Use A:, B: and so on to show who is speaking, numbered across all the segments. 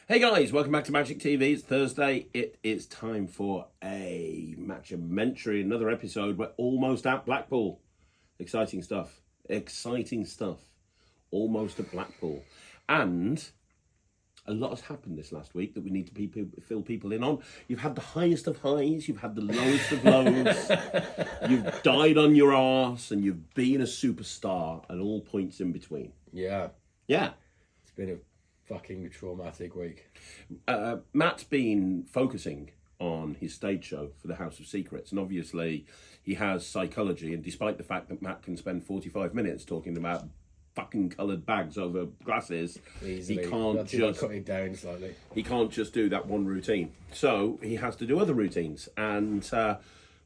A: Hey guys, welcome back to Magic TV. It's Thursday. It is time for a Mattumentary, another episode. We're almost at Blackpool. Exciting stuff. Exciting stuff. Almost at Blackpool. And a lot has happened this last week that we need to fill people in on. You've had the highest of highs, you've had the lowest of lows, you've died on your arse, and you've been a superstar at all points in between.
B: Yeah.
A: Yeah.
B: It's been a fucking traumatic week.
A: Matt's been focusing on his stage show for the House of Secrets, and obviously he has psychology, and despite the fact that Matt can spend 45 minutes talking about fucking coloured bags over glasses,
B: Easily.
A: he can't just
B: cut it down slightly.
A: He can't just do that one routine, so he has to do other routines. And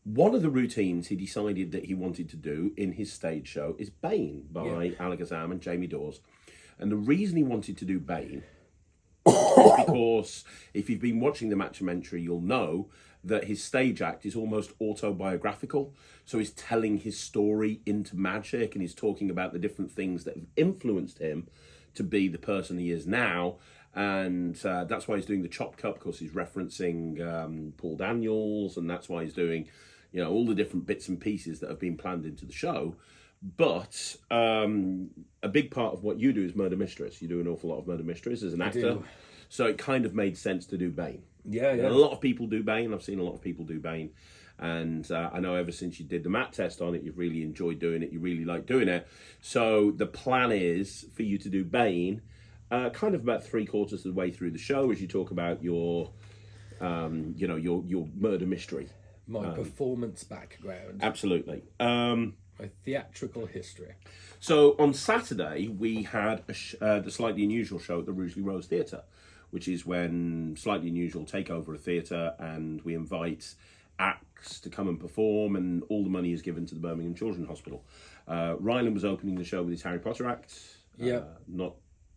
A: one of the routines he decided that he wanted to do in his stage show is Bane by Alakazam and Jamie Dawes. And the reason he wanted to do Bane is because if you've been watching the Mattumentary, you'll know that his stage act is almost autobiographical. So he's telling his story into magic, and he's talking about the different things that have influenced him to be the person he is now. And that's why he's doing the Chopped Cup, because he's referencing Paul Daniels, and that's why he's doing, you know, all the different bits and pieces that have been planned into the show. But a big part of what you do is murder mysteries. You do an awful lot of murder mysteries as an actor. So it kind of made sense to do Bane.
B: Yeah.
A: And a lot of people do Bane. I've seen a lot of people do Bane. And I know ever since you did the Matt test on it, you've really enjoyed doing it. You really like doing it. So the plan is for you to do Bane kind of about 3/4 of the way through the show as you talk about your murder mystery.
B: My performance background.
A: Absolutely.
B: My theatrical history.
A: So on Saturday, we had the Slightly Unusual show at the Rugeley Rose Theatre, which is when Slightly Unusual take over a theatre, and we invite acts to come and perform, and all the money is given to the Birmingham Children's Hospital. Ryland was opening the show with his Harry Potter act. Not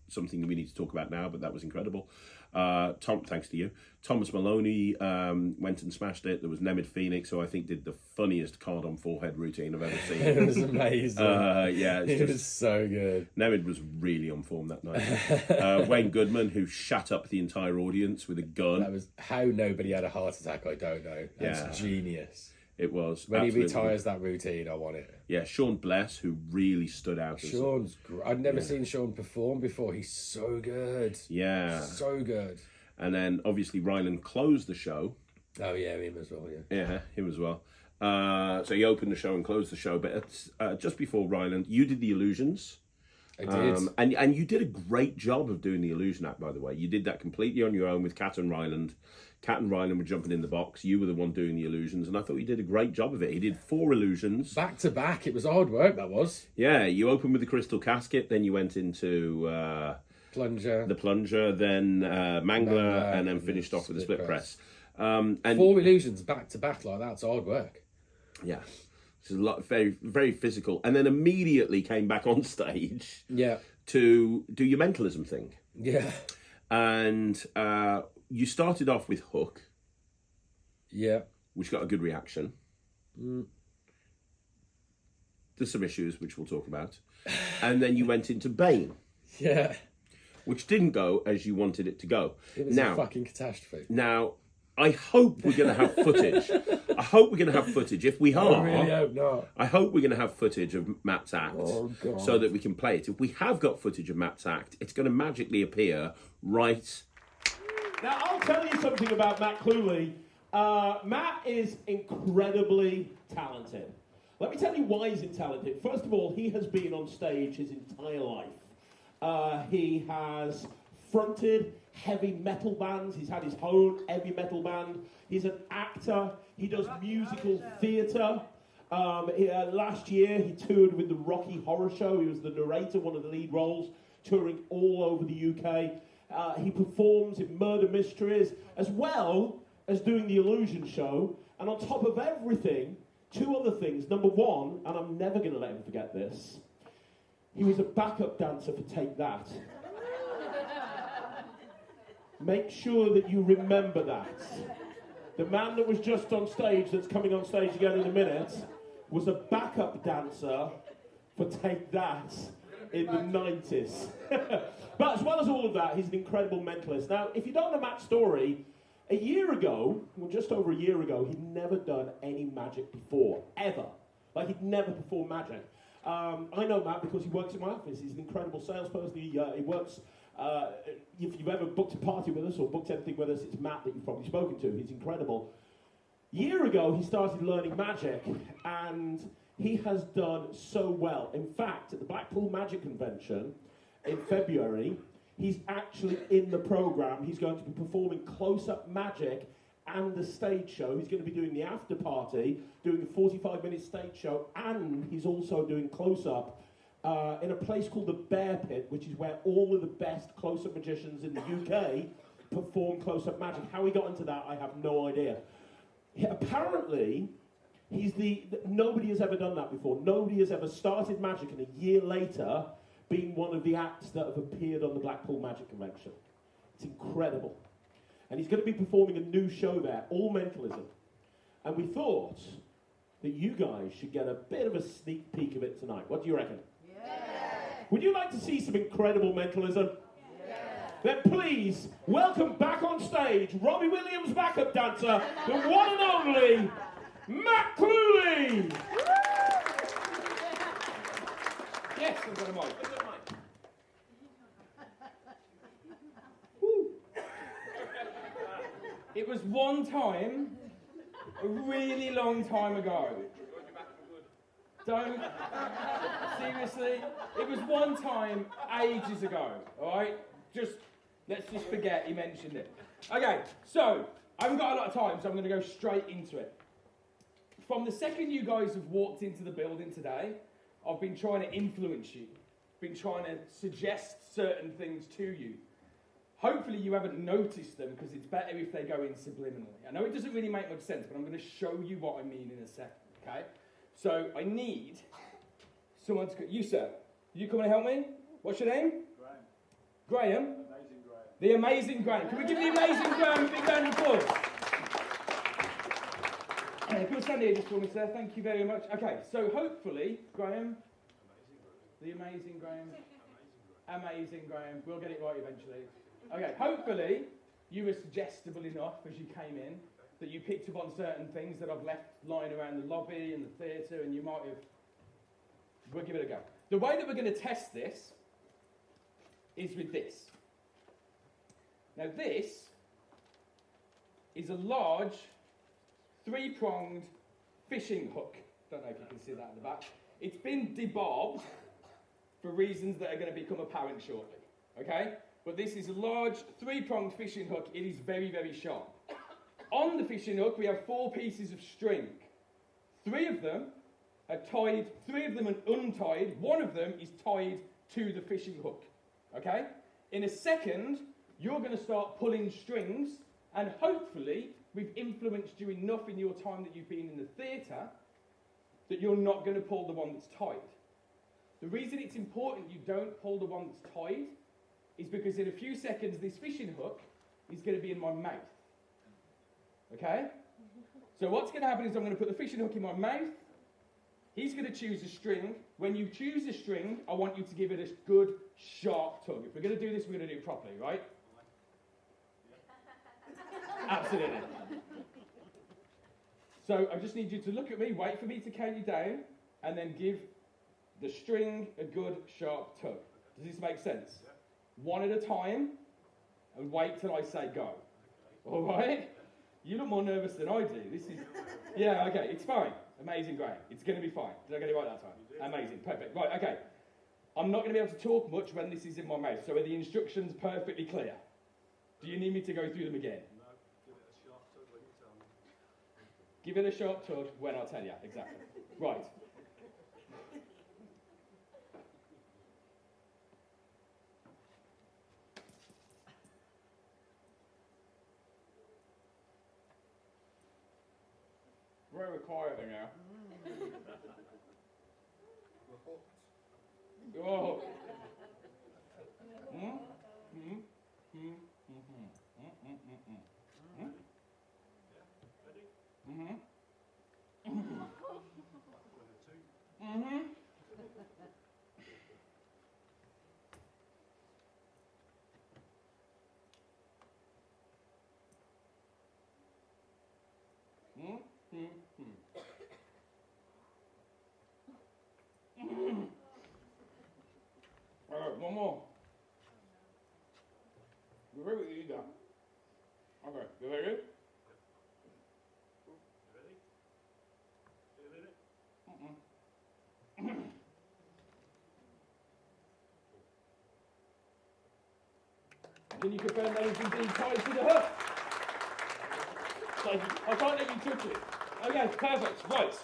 A: something that we need to talk about now, but that was incredible. Thanks to you. Thomas Maloney went and smashed it. There was Nemid Phoenix, who I think did the funniest card on forehead routine I've ever seen.
B: It was amazing.
A: It
B: was so good.
A: Nemid was really on form that night. Wayne Goodman, who shut up the entire audience with a gun.
B: That was how nobody had a heart attack. I don't know. That's genius.
A: It was.
B: When he retires that routine, I want it.
A: Yeah, Sean Bless, who really stood out.
B: Sean's great. I'd never seen Sean perform before. He's so good.
A: Yeah.
B: So good.
A: And then, obviously, Ryland closed the show.
B: Oh, yeah, him as well,
A: Yeah, him as well. So he opened the show and closed the show. But just before Ryland, you did the illusions.
B: I did.
A: And you did a great job of doing the illusion act, by the way. You did that completely on your own with Kat and Ryland. Kat and Ryland were jumping in the box. You were the one doing the illusions, and I thought you did a great job of it. He did 4 illusions.
B: Back to back. It was hard work, that was.
A: Yeah, you opened with the crystal casket, then you went into the plunger, then Mangler, and then finished off with the split press. And
B: 4 illusions back to back like that's hard work.
A: Yeah. It's a lot, very, very physical. And then immediately came back on stage to do your mentalism thing.
B: Yeah.
A: And you started off with Hook.
B: Yeah.
A: Which got a good reaction. There's some issues which we'll talk about. And then you went into Bane.
B: Yeah.
A: Which didn't go as you wanted it to go.
B: It was a fucking catastrophe.
A: Now, I hope we're going to have footage. I hope we're going to have footage. If we are,
B: I really hope not.
A: I hope we're going to have footage of Matt's act so that we can play it. If we have got footage of Matt's act, it's going to magically appear right.
C: Now, I'll tell you something about Matt Cluley. Matt is incredibly talented. Let me tell you why he's talented. First of all, he has been on stage his entire life. He has fronted heavy metal bands. He's had his own heavy metal band. He's an actor. He does musical theatre. Last year, he toured with the Rocky Horror Show. He was the narrator, one of the lead roles, touring all over the UK. He performs in murder mysteries, as well as doing the illusion show. And on top of everything, 2 other things. Number 1, and I'm never going to let him forget this, he was a backup dancer for Take That. Make sure that you remember that. The man that was just on stage, that's coming on stage again in a minute, was a backup dancer for Take That. in the 90s. But as well as all of that, he's an incredible mentalist. Now, if you don't know Matt's story, a year ago, well, just over a year ago, he'd never done any magic before, ever. Like, he'd never performed magic. I know Matt because he works in my office. He's an incredible salesperson. He works, if you've ever booked a party with us or booked anything with us, it's Matt that you've probably spoken to. He's incredible. A year ago, he started learning magic, and he has done so well. In fact, at the Blackpool Magic Convention in February, he's actually in the program. He's going to be performing close-up magic and the stage show. He's going to be doing the after party, doing a 45-minute stage show, and he's also doing close-up in a place called the Bear Pit, which is where all of the best close-up magicians in the UK perform close-up magic. How he got into that, I have no idea. Apparently, nobody has ever done that before. Nobody has ever started magic and a year later been one of the acts that have appeared on the Blackpool Magic Convention. It's incredible. And he's going to be performing a new show there, all mentalism. And we thought that you guys should get a bit of a sneak peek of it tonight. What do you reckon? Yeah. Would you like to see some incredible mentalism? Yeah. Then please welcome back on stage Robbie Williams' backup dancer, the one and only Matt Cluley.
D: Yes, I've got a mic. It was one time, a really long time ago. Don't, seriously, it was one time, ages ago, alright? Let's just forget he mentioned it. Okay, so, I haven't got a lot of time, so I'm going to go straight into it. From the second you guys have walked into the building today, I've been trying to influence you, been trying to suggest certain things to you. Hopefully you haven't noticed them, because it's better if they go in subliminally. I know it doesn't really make much sense, but I'm going to show you what I mean in a second, okay? So I need someone to... You, sir, you come and help me? What's your name? Graham. Graham? Amazing Graham. The Amazing Graham. Can we give the Amazing Graham a big round of applause? Can we stand here just for me, sir? Thank you very much. Okay, so hopefully, Graham... The Amazing Graham. Amazing Graham. We'll get it right eventually. Okay, hopefully you were suggestible enough as you came in that you picked up on certain things that I've left lying around the lobby and the theatre, and you might have... We'll give it a go. The way that we're going to test this is with this. Now this is a large, three-pronged fishing hook. Don't know if you can see that at the back. It's been debarbed for reasons that are going to become apparent shortly, okay? But this is a large, three-pronged fishing hook. It is very, very sharp. On the fishing hook, we have 4 pieces of string. 3 of them are tied, 3 of them are untied. 1 of them is tied to the fishing hook, okay? In a second, you're going to start pulling strings, and hopefully, we've influenced you enough in your time that you've been in the theatre that you're not going to pull the one that's tied. The reason it's important you don't pull the one that's tied is because in a few seconds, this fishing hook is going to be in my mouth. Okay? So what's going to happen is I'm going to put the fishing hook in my mouth. He's going to choose a string. When you choose a string, I want you to give it a good, sharp tug. If we're going to do this, we're going to do it properly, right? Absolutely. So I just need you to look at me, wait for me to count you down, and then give the string a good, sharp tug. Does this make sense? One at a time, and wait till I say go. All right? You look more nervous than I do. This is... Yeah, okay, it's fine. Amazing, great. It's going to be fine. Did I get it right that time? Amazing, perfect. Right, okay. I'm not going to be able to talk much when this is in my mouth, so are the instructions perfectly clear? Do you need me to go through them again?
E: No, give it a sharp tug when you tell me.
D: Give it a sharp tug when I tell you, exactly. Right. Very quieter now. Oh. Alright, one more. You ready? You go. Okay, you ready?
E: You ready? Feeling it?
D: Can you confirm that is indeed tied to the hook? So I can't let you touch it. Okay, perfect. Right.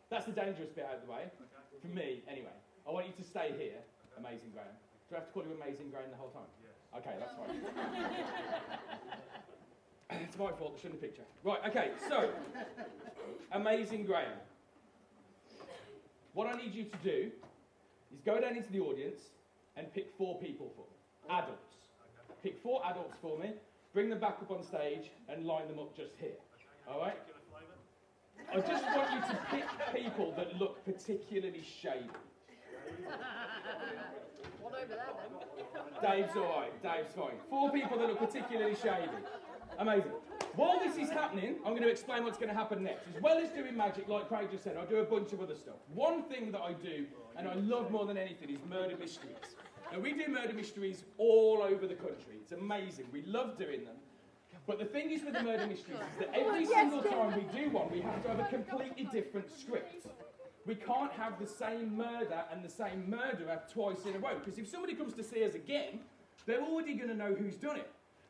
D: That's the dangerous bit out of the way. For me, anyway. I want you to stay here, Amazing Graham. Do I have to call you Amazing Graham the whole time?
E: Yes.
D: Okay, that's fine. It's my fault, I shouldn't have picked you. Right, okay, so, Amazing Graham. What I need you to do is go down into the audience and pick 4 people for me. Adults. Pick 4 adults for me, bring them back up on stage and line them up just here. Alright? I just want you to pick people that look particularly shady.
F: What over there then?
D: Dave's alright, Dave's fine. 4 people that look particularly shady. Amazing. While this is happening, I'm going to explain what's going to happen next. As well as doing magic, like Craig just said, I do a bunch of other stuff. One thing that I do, and I love more than anything, is murder mysteries. And we do murder mysteries all over the country. It's amazing. We love doing them. But the thing is with the murder mysteries is that every single time we do one, we have to have a completely different script. We can't have the same murder and the same murderer twice in a row. Because if somebody comes to see us again, they're already going to know who's done it.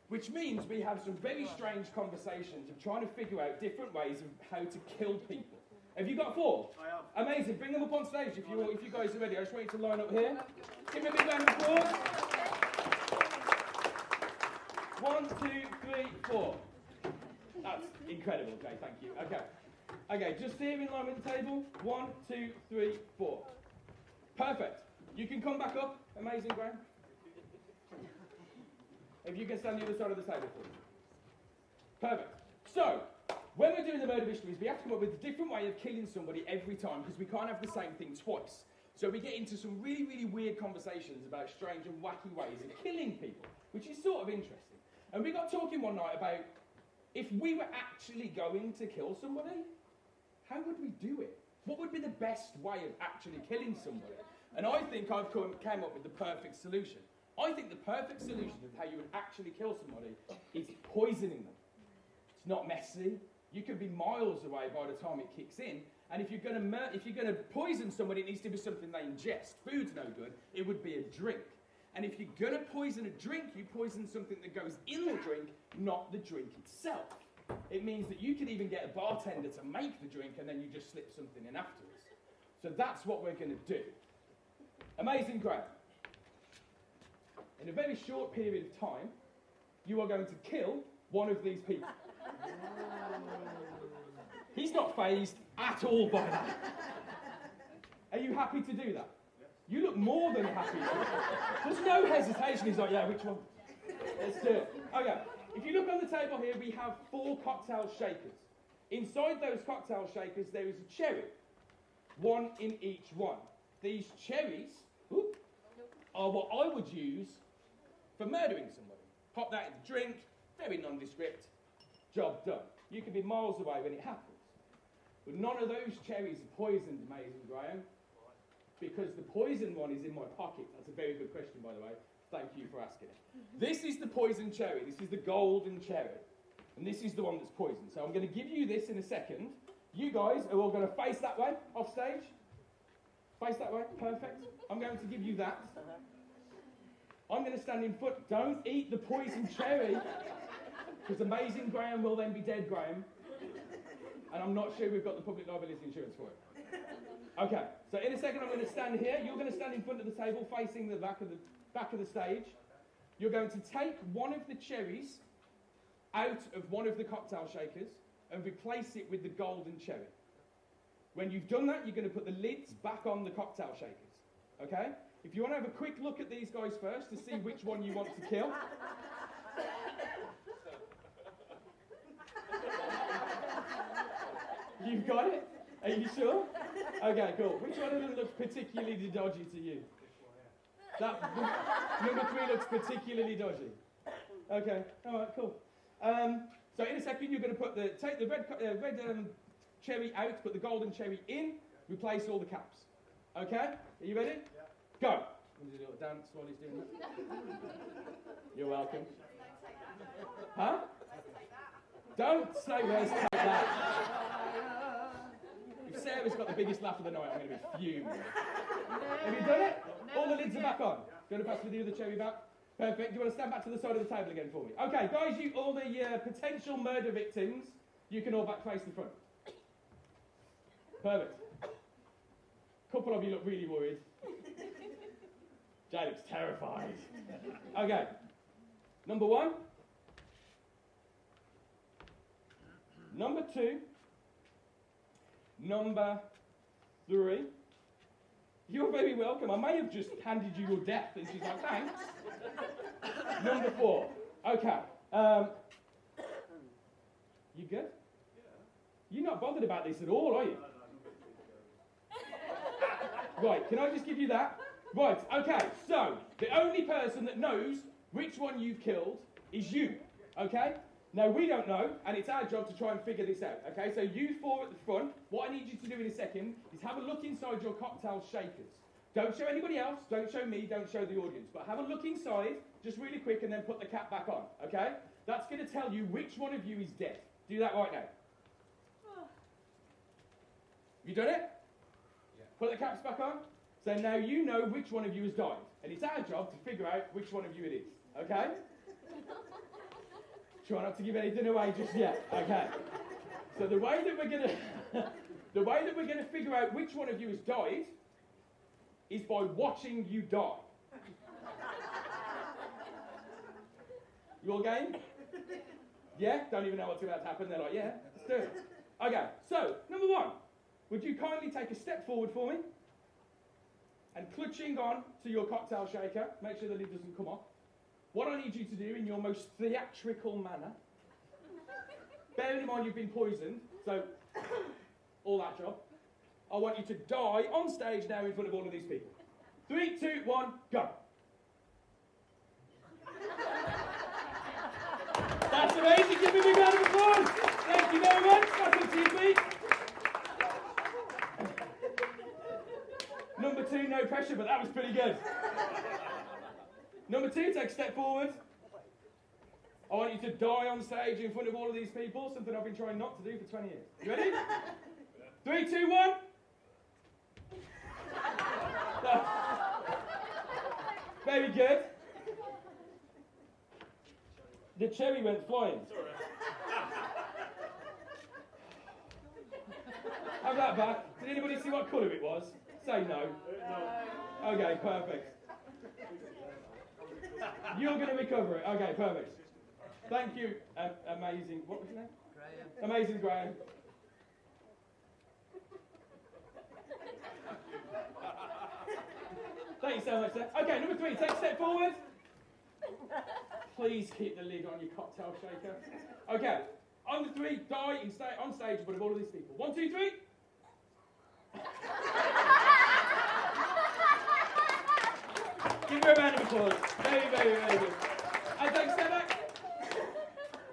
D: Which means we have some very strange conversations of trying to figure out different ways of how to kill people. Have you got 4?
E: I have.
D: Amazing. Bring them up on stage if you guys are ready. I just want you to line up here. Give me a big round of applause. 1, 2, 3, 4. That's incredible. Okay, thank you. Okay, just here in line with the table. 1, 2, 3, 4. Perfect. You can come back up. Amazing, Graham. If you can stand the other side of the table for me. Perfect. So, when we're doing the murder mysteries, we have to come up with a different way of killing somebody every time because we can't have the same thing twice. So we get into some really, really weird conversations about strange and wacky ways of killing people, which is sort of interesting. And we got talking one night about if we were actually going to kill somebody, how would we do it? What would be the best way of actually killing somebody? And I think I've came up with the perfect solution. I think the perfect solution of how you would actually kill somebody is poisoning them. It's not messy. You could be miles away by the time it kicks in. And if you're going to poison somebody, it needs to be something they ingest. Food's no good. It would be a drink. And if you're going to poison a drink, you poison something that goes in the drink, not the drink itself. It means that you could even get a bartender to make the drink and then you just slip something in afterwards. So that's what we're going to do. Amazing Graham. In a very short period of time, you are going to kill one of these people. He's not fazed at all by that. Are you happy to do that? You look more than happy. There's no hesitation. He's like, yeah, which one? Let's do it. Okay, if you look on the table here, we have 4 cocktail shakers. Inside those cocktail shakers, there is a cherry. 1 in each one. These cherries are what I would use for murdering somebody. Pop that in the drink, very nondescript, job done. You can be miles away when it happens. But none of those cherries are poisoned, Amazing Graham. Because the poison one is in my pocket. That's a very good question, by the way. Thank you for asking it. This is the poison cherry. This is the golden cherry. And this is the one that's poisoned. So I'm going to give you this in a second. You guys are all going to face that way, off stage. Face that way, perfect. I'm going to give you that. I'm going to stand in front. Don't eat the poison cherry. Because Amazing Graham will then be dead, Graham. And I'm not sure we've got the public liability insurance for it. Okay, so in a second I'm going to stand here. You're going to stand in front of the table facing the back of the stage. You're going to take one of the cherries out of one of the cocktail shakers and replace it with the golden cherry. When you've done that, you're going to put the lids back on the cocktail shakers. Okay? If you want to have a quick look at these guys first to see which one you want to kill. You've got it? Are you sure? Okay, cool. Which one of them looks particularly dodgy to you? That number 3 looks particularly dodgy. Okay, all right, cool. So in a second, you're going to take the red cherry out, put the golden cherry in, replace all the caps. Okay? Are you ready?
E: Yeah.
D: Go. I'm going to do a little dance while he's doing that. You're welcome. Huh? Don't say let's take that. If Sarah's got the biggest laugh of the night, I'm going to be fuming. Have you done it? All the lids are back on. Do you want to pass me the other cherry back? Perfect. Do you want to stand back to the side of the table again for me? Okay, guys, all the potential murder victims, you can all back face the front. Perfect. Couple of you look really worried. Jay looks terrified. Okay. Number 1. Number 2. Number 3. You're very welcome. I may have just handed you your death. And she's like, thanks. Number 4. Okay. You good?
E: Yeah.
D: You're not bothered about this at all, are you? Right, can I just give you that? Right, okay, so the only person that knows which one you've killed is you, okay? Now, we don't know, and it's our job to try and figure this out, okay? So you 4 at the front, what I need you to do in a second is have a look inside your cocktail shakers. Don't show anybody else, don't show me, don't show the audience, but have a look inside, just really quick, and then put the cap back on, okay? That's going to tell you which one of you is dead. Do that right now. You done it?
E: Yeah.
D: Put the caps back on. So now you know which one of you has died. And it's our job to figure out which one of you it is. Okay? Try not to give anything away just yet. Okay. So the way that we're gonna figure out which one of you has died is by watching you die. You all game? Yeah? Don't even know what's about to happen. They're like, yeah, let's do it. Okay, so, number 1. Would you kindly take a step forward for me? And clutching on to your cocktail shaker, make sure the lid doesn't come off. What I need you to do in your most theatrical manner, bearing in mind you've been poisoned, so all that job, I want you to die on stage now in front of all of these people. 3, 2, 1, go. That's amazing. Give me a big round of applause. Thank you very much. Back up to your feet. Number 2, no pressure, but that was pretty good. Number 2, take a step forward. I want you to die on stage in front of all of these people, something I've been trying not to do for 20 years. You ready? 3, 2, 1. Very good. The cherry went flying. Have that back. Did anybody see what colour it was? Say no.
E: No.
D: Okay, perfect. You're going to recover it. Okay, perfect. Thank you, amazing. What was your name?
F: Graham.
D: Amazing, Graham. Thank you so much, sir. Okay, number 3, take a step forward. Please keep the lid on your cocktail shaker. Okay, on the 3, die on stage in front of all of these people. 1, 2, 3. Give her a round of applause. Very, very, very good. And take a step back.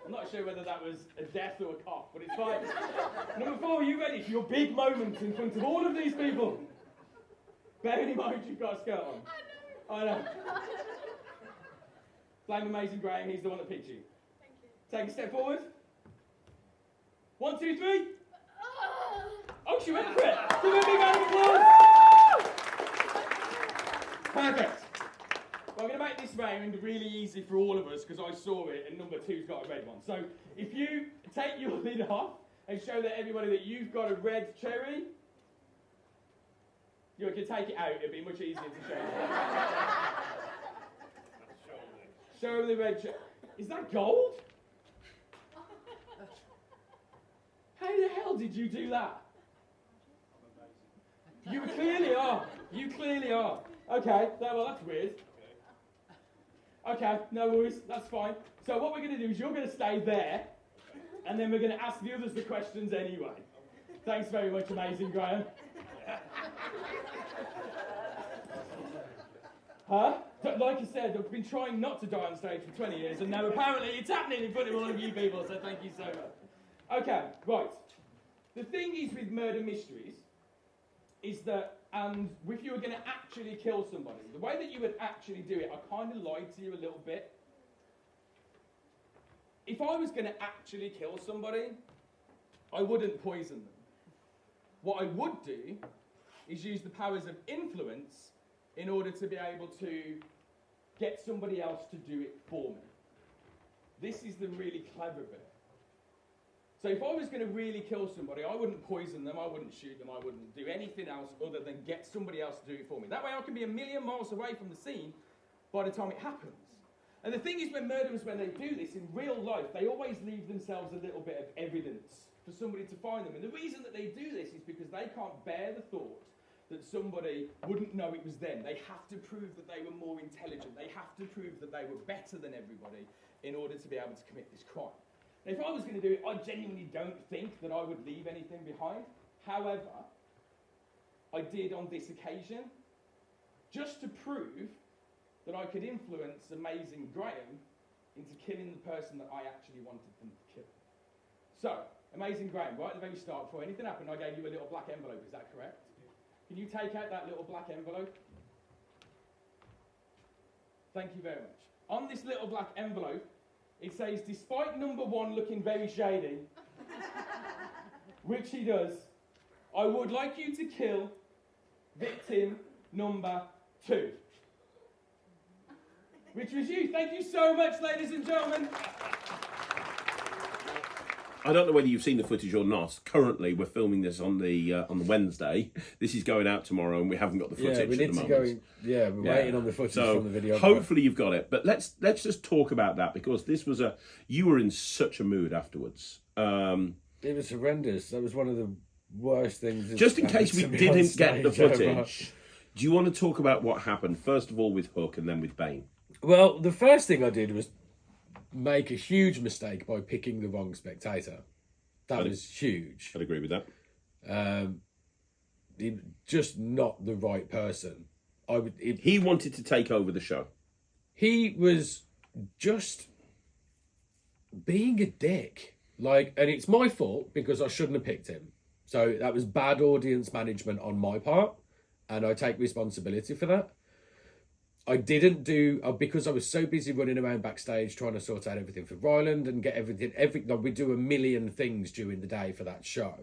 D: I'm not sure whether that was a death or a cough, but it's fine. Number 4, are you ready for your big moment in front of all of these people? Bearing in mind you've got a skirt on. I know. Blame Amazing Graham, he's the one that picked you.
F: Thank you.
D: Take a step forward. 1, 2, 3. Oh, she went for it. Give her a big round of applause. Perfect. Well, I'm going to make this round really easy for all of us because I saw it and number 2's got a red one. So if you take your lid off and show that everybody that you've got a red cherry, you can take it out. It'll be much easier to show you. Show them the red cherry. Is that gold? How the hell did you do that? You clearly are. You clearly are. Okay, well that's weird. Okay, no worries, that's fine. So what we're going to do is you're going to stay there, and then we're going to ask the others the questions anyway. Thanks very much, Amazing Graham. Huh? Like I said, I've been trying not to die on stage for 20 years, and now apparently it's happening in front of all of you people, so thank you so much. Okay, right. The thing is with murder mysteries is that, and if you were going to actually kill somebody, the way that you would actually do it, I kind of lied to you a little bit. If I was going to actually kill somebody, I wouldn't poison them. What I would do is use the powers of influence in order to be able to get somebody else to do it for me. This is the really clever bit. So if I was going to really kill somebody, I wouldn't poison them, I wouldn't shoot them, I wouldn't do anything else other than get somebody else to do it for me. That way I can be a million miles away from the scene by the time it happens. And the thing is, when murderers, when they do this in real life, they always leave themselves a little bit of evidence for somebody to find them. And the reason that they do this is because they can't bear the thought that somebody wouldn't know it was them. They have to prove that they were more intelligent. They have to prove that they were better than everybody in order to be able to commit this crime. Now, if I was going to do it, I genuinely don't think that I would leave anything behind. However, I did on this occasion, just to prove that I could influence Amazing Graham into killing the person that I actually wanted them to kill. So, Amazing Graham, right at the very start, before anything happened, I gave you a little black envelope, is that correct? Can you take out that little black envelope? Thank you very much. On this little black envelope, it says, despite number 1 looking very shady, which he does, I would like you to kill victim number 2. Which was you. Thank you so much, ladies and gentlemen.
A: I don't know whether you've seen the footage or not. Currently, we're filming this on the Wednesday. This is going out tomorrow, and we haven't got the footage
B: Yeah, we need
A: at the
B: to
A: moment.
B: we're waiting on the footage
A: So
B: from the video.
A: hopefully you've got it. But let's just talk about that, because this was you were in such a mood afterwards.
B: It was horrendous. That was one of the worst things.
A: Just in case we
B: happened to me on
A: didn't get the
B: stage ever.
A: footage, do you want to talk about what happened, first of all with Hook and then with Bane?
B: Well, the first thing I did was make a huge mistake by picking the wrong spectator. That was huge.
A: I'd agree with that.
B: Just not the right person.
A: He wanted to take over the show.
B: He was just being a dick. And it's my fault because I shouldn't have picked him. So that was bad audience management on my part, and I take responsibility for that. I didn't do, because I was so busy running around backstage trying to sort out everything for Ryland and get everything. We do a million things during the day for that show,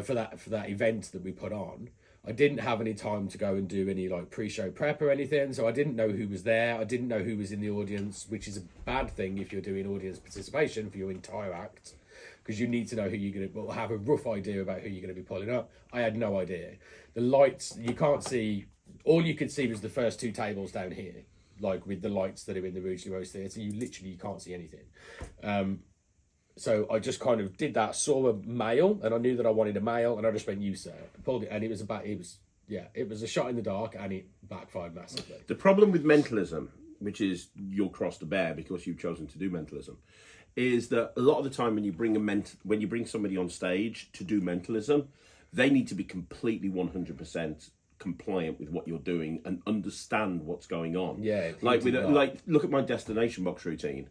B: for that event that we put on. I didn't have any time to go and do any pre-show prep or anything, so I didn't know who was there. I didn't know who was in the audience, which is a bad thing if you're doing audience participation for your entire act, because you need to know who you're going to, have a rough idea about who you're going to be pulling up. I had no idea. The lights, you can't see. All you could see was the first 2 tables down here, with the lights that are in the Rouge Rose Theatre. You can't see anything. So I just kind of did that, saw a male, and I knew that I wanted a male, and I just went, you sir. Pulled it, and it was a shot in the dark, and it backfired massively.
A: The problem with mentalism, which is your cross to bear because you've chosen to do mentalism, is that a lot of the time when you bring somebody on stage to do mentalism, they need to be completely 100% compliant with what you're doing and understand what's going on.
B: Yeah,
A: look at my destination box routine.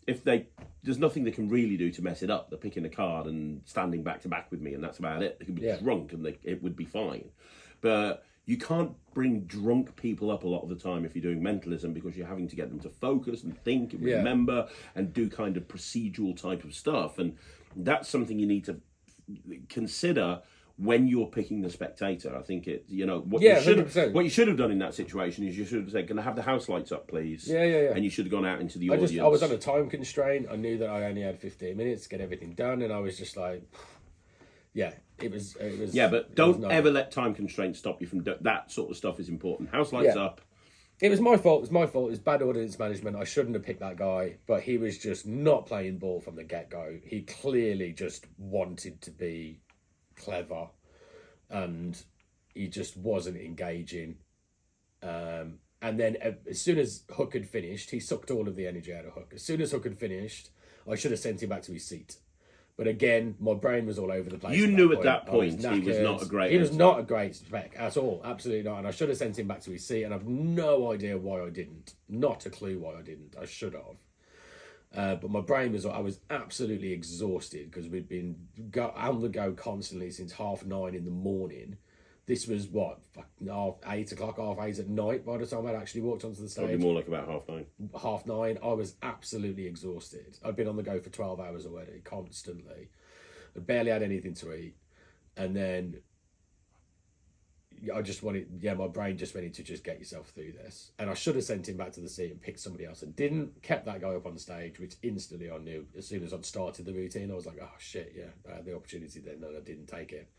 A: If there's nothing they can really do to mess it up. They're picking a card and standing back to back with me, and that's about it. They could be drunk, and it would be fine. But you can't bring drunk people up a lot of the time if you're doing mentalism, because you're having to get them to focus and think and remember and do kind of procedural type of stuff. And that's something you need to consider when you're picking the spectator. I think what you should have done in that situation is you should have said, "Can I have the house lights up, please?"
B: Yeah.
A: And you should have gone out into the audience.
B: I was on a time constraint. I knew that I only had 15 minutes to get everything done, and I was just like, it was.
A: Yeah, but don't ever let time constraints stop you from that sort of stuff. Is important. House lights up.
B: It was my fault. It was bad audience management. I shouldn't have picked that guy, but he was just not playing ball from the get-go. He clearly just wanted to be clever, and he just wasn't engaging. And then as soon as Hook had finished, he sucked all of the energy out of Hook. As soon as Hook had finished, I should have sent him back to his seat, But again, my brain was all over the place.
A: You knew at that point he was not a great
B: He was
A: entertainer.
B: not a great spec at all. Absolutely not. And I should have sent him back to his seat, and I've no idea why I didn't. Not a clue why I didn't. I should have. But my brain was, I was absolutely exhausted because we'd been on the go constantly since 9:30 in the morning. This was what, 8 o'clock, 8:30 at night by the time I'd actually walked onto the stage.
A: Probably more like about 9:30.
B: 9:30. I was absolutely exhausted. I'd been on the go for 12 hours already, constantly. I barely had anything to eat. And then I just wanted, my brain just wanted to just get yourself through this. And I should have sent him back to the seat and picked somebody else. And didn't, kept that guy up on the stage, which instantly I knew as soon as I'd started the routine. I was like, oh shit, yeah, I had the opportunity then and I didn't take it.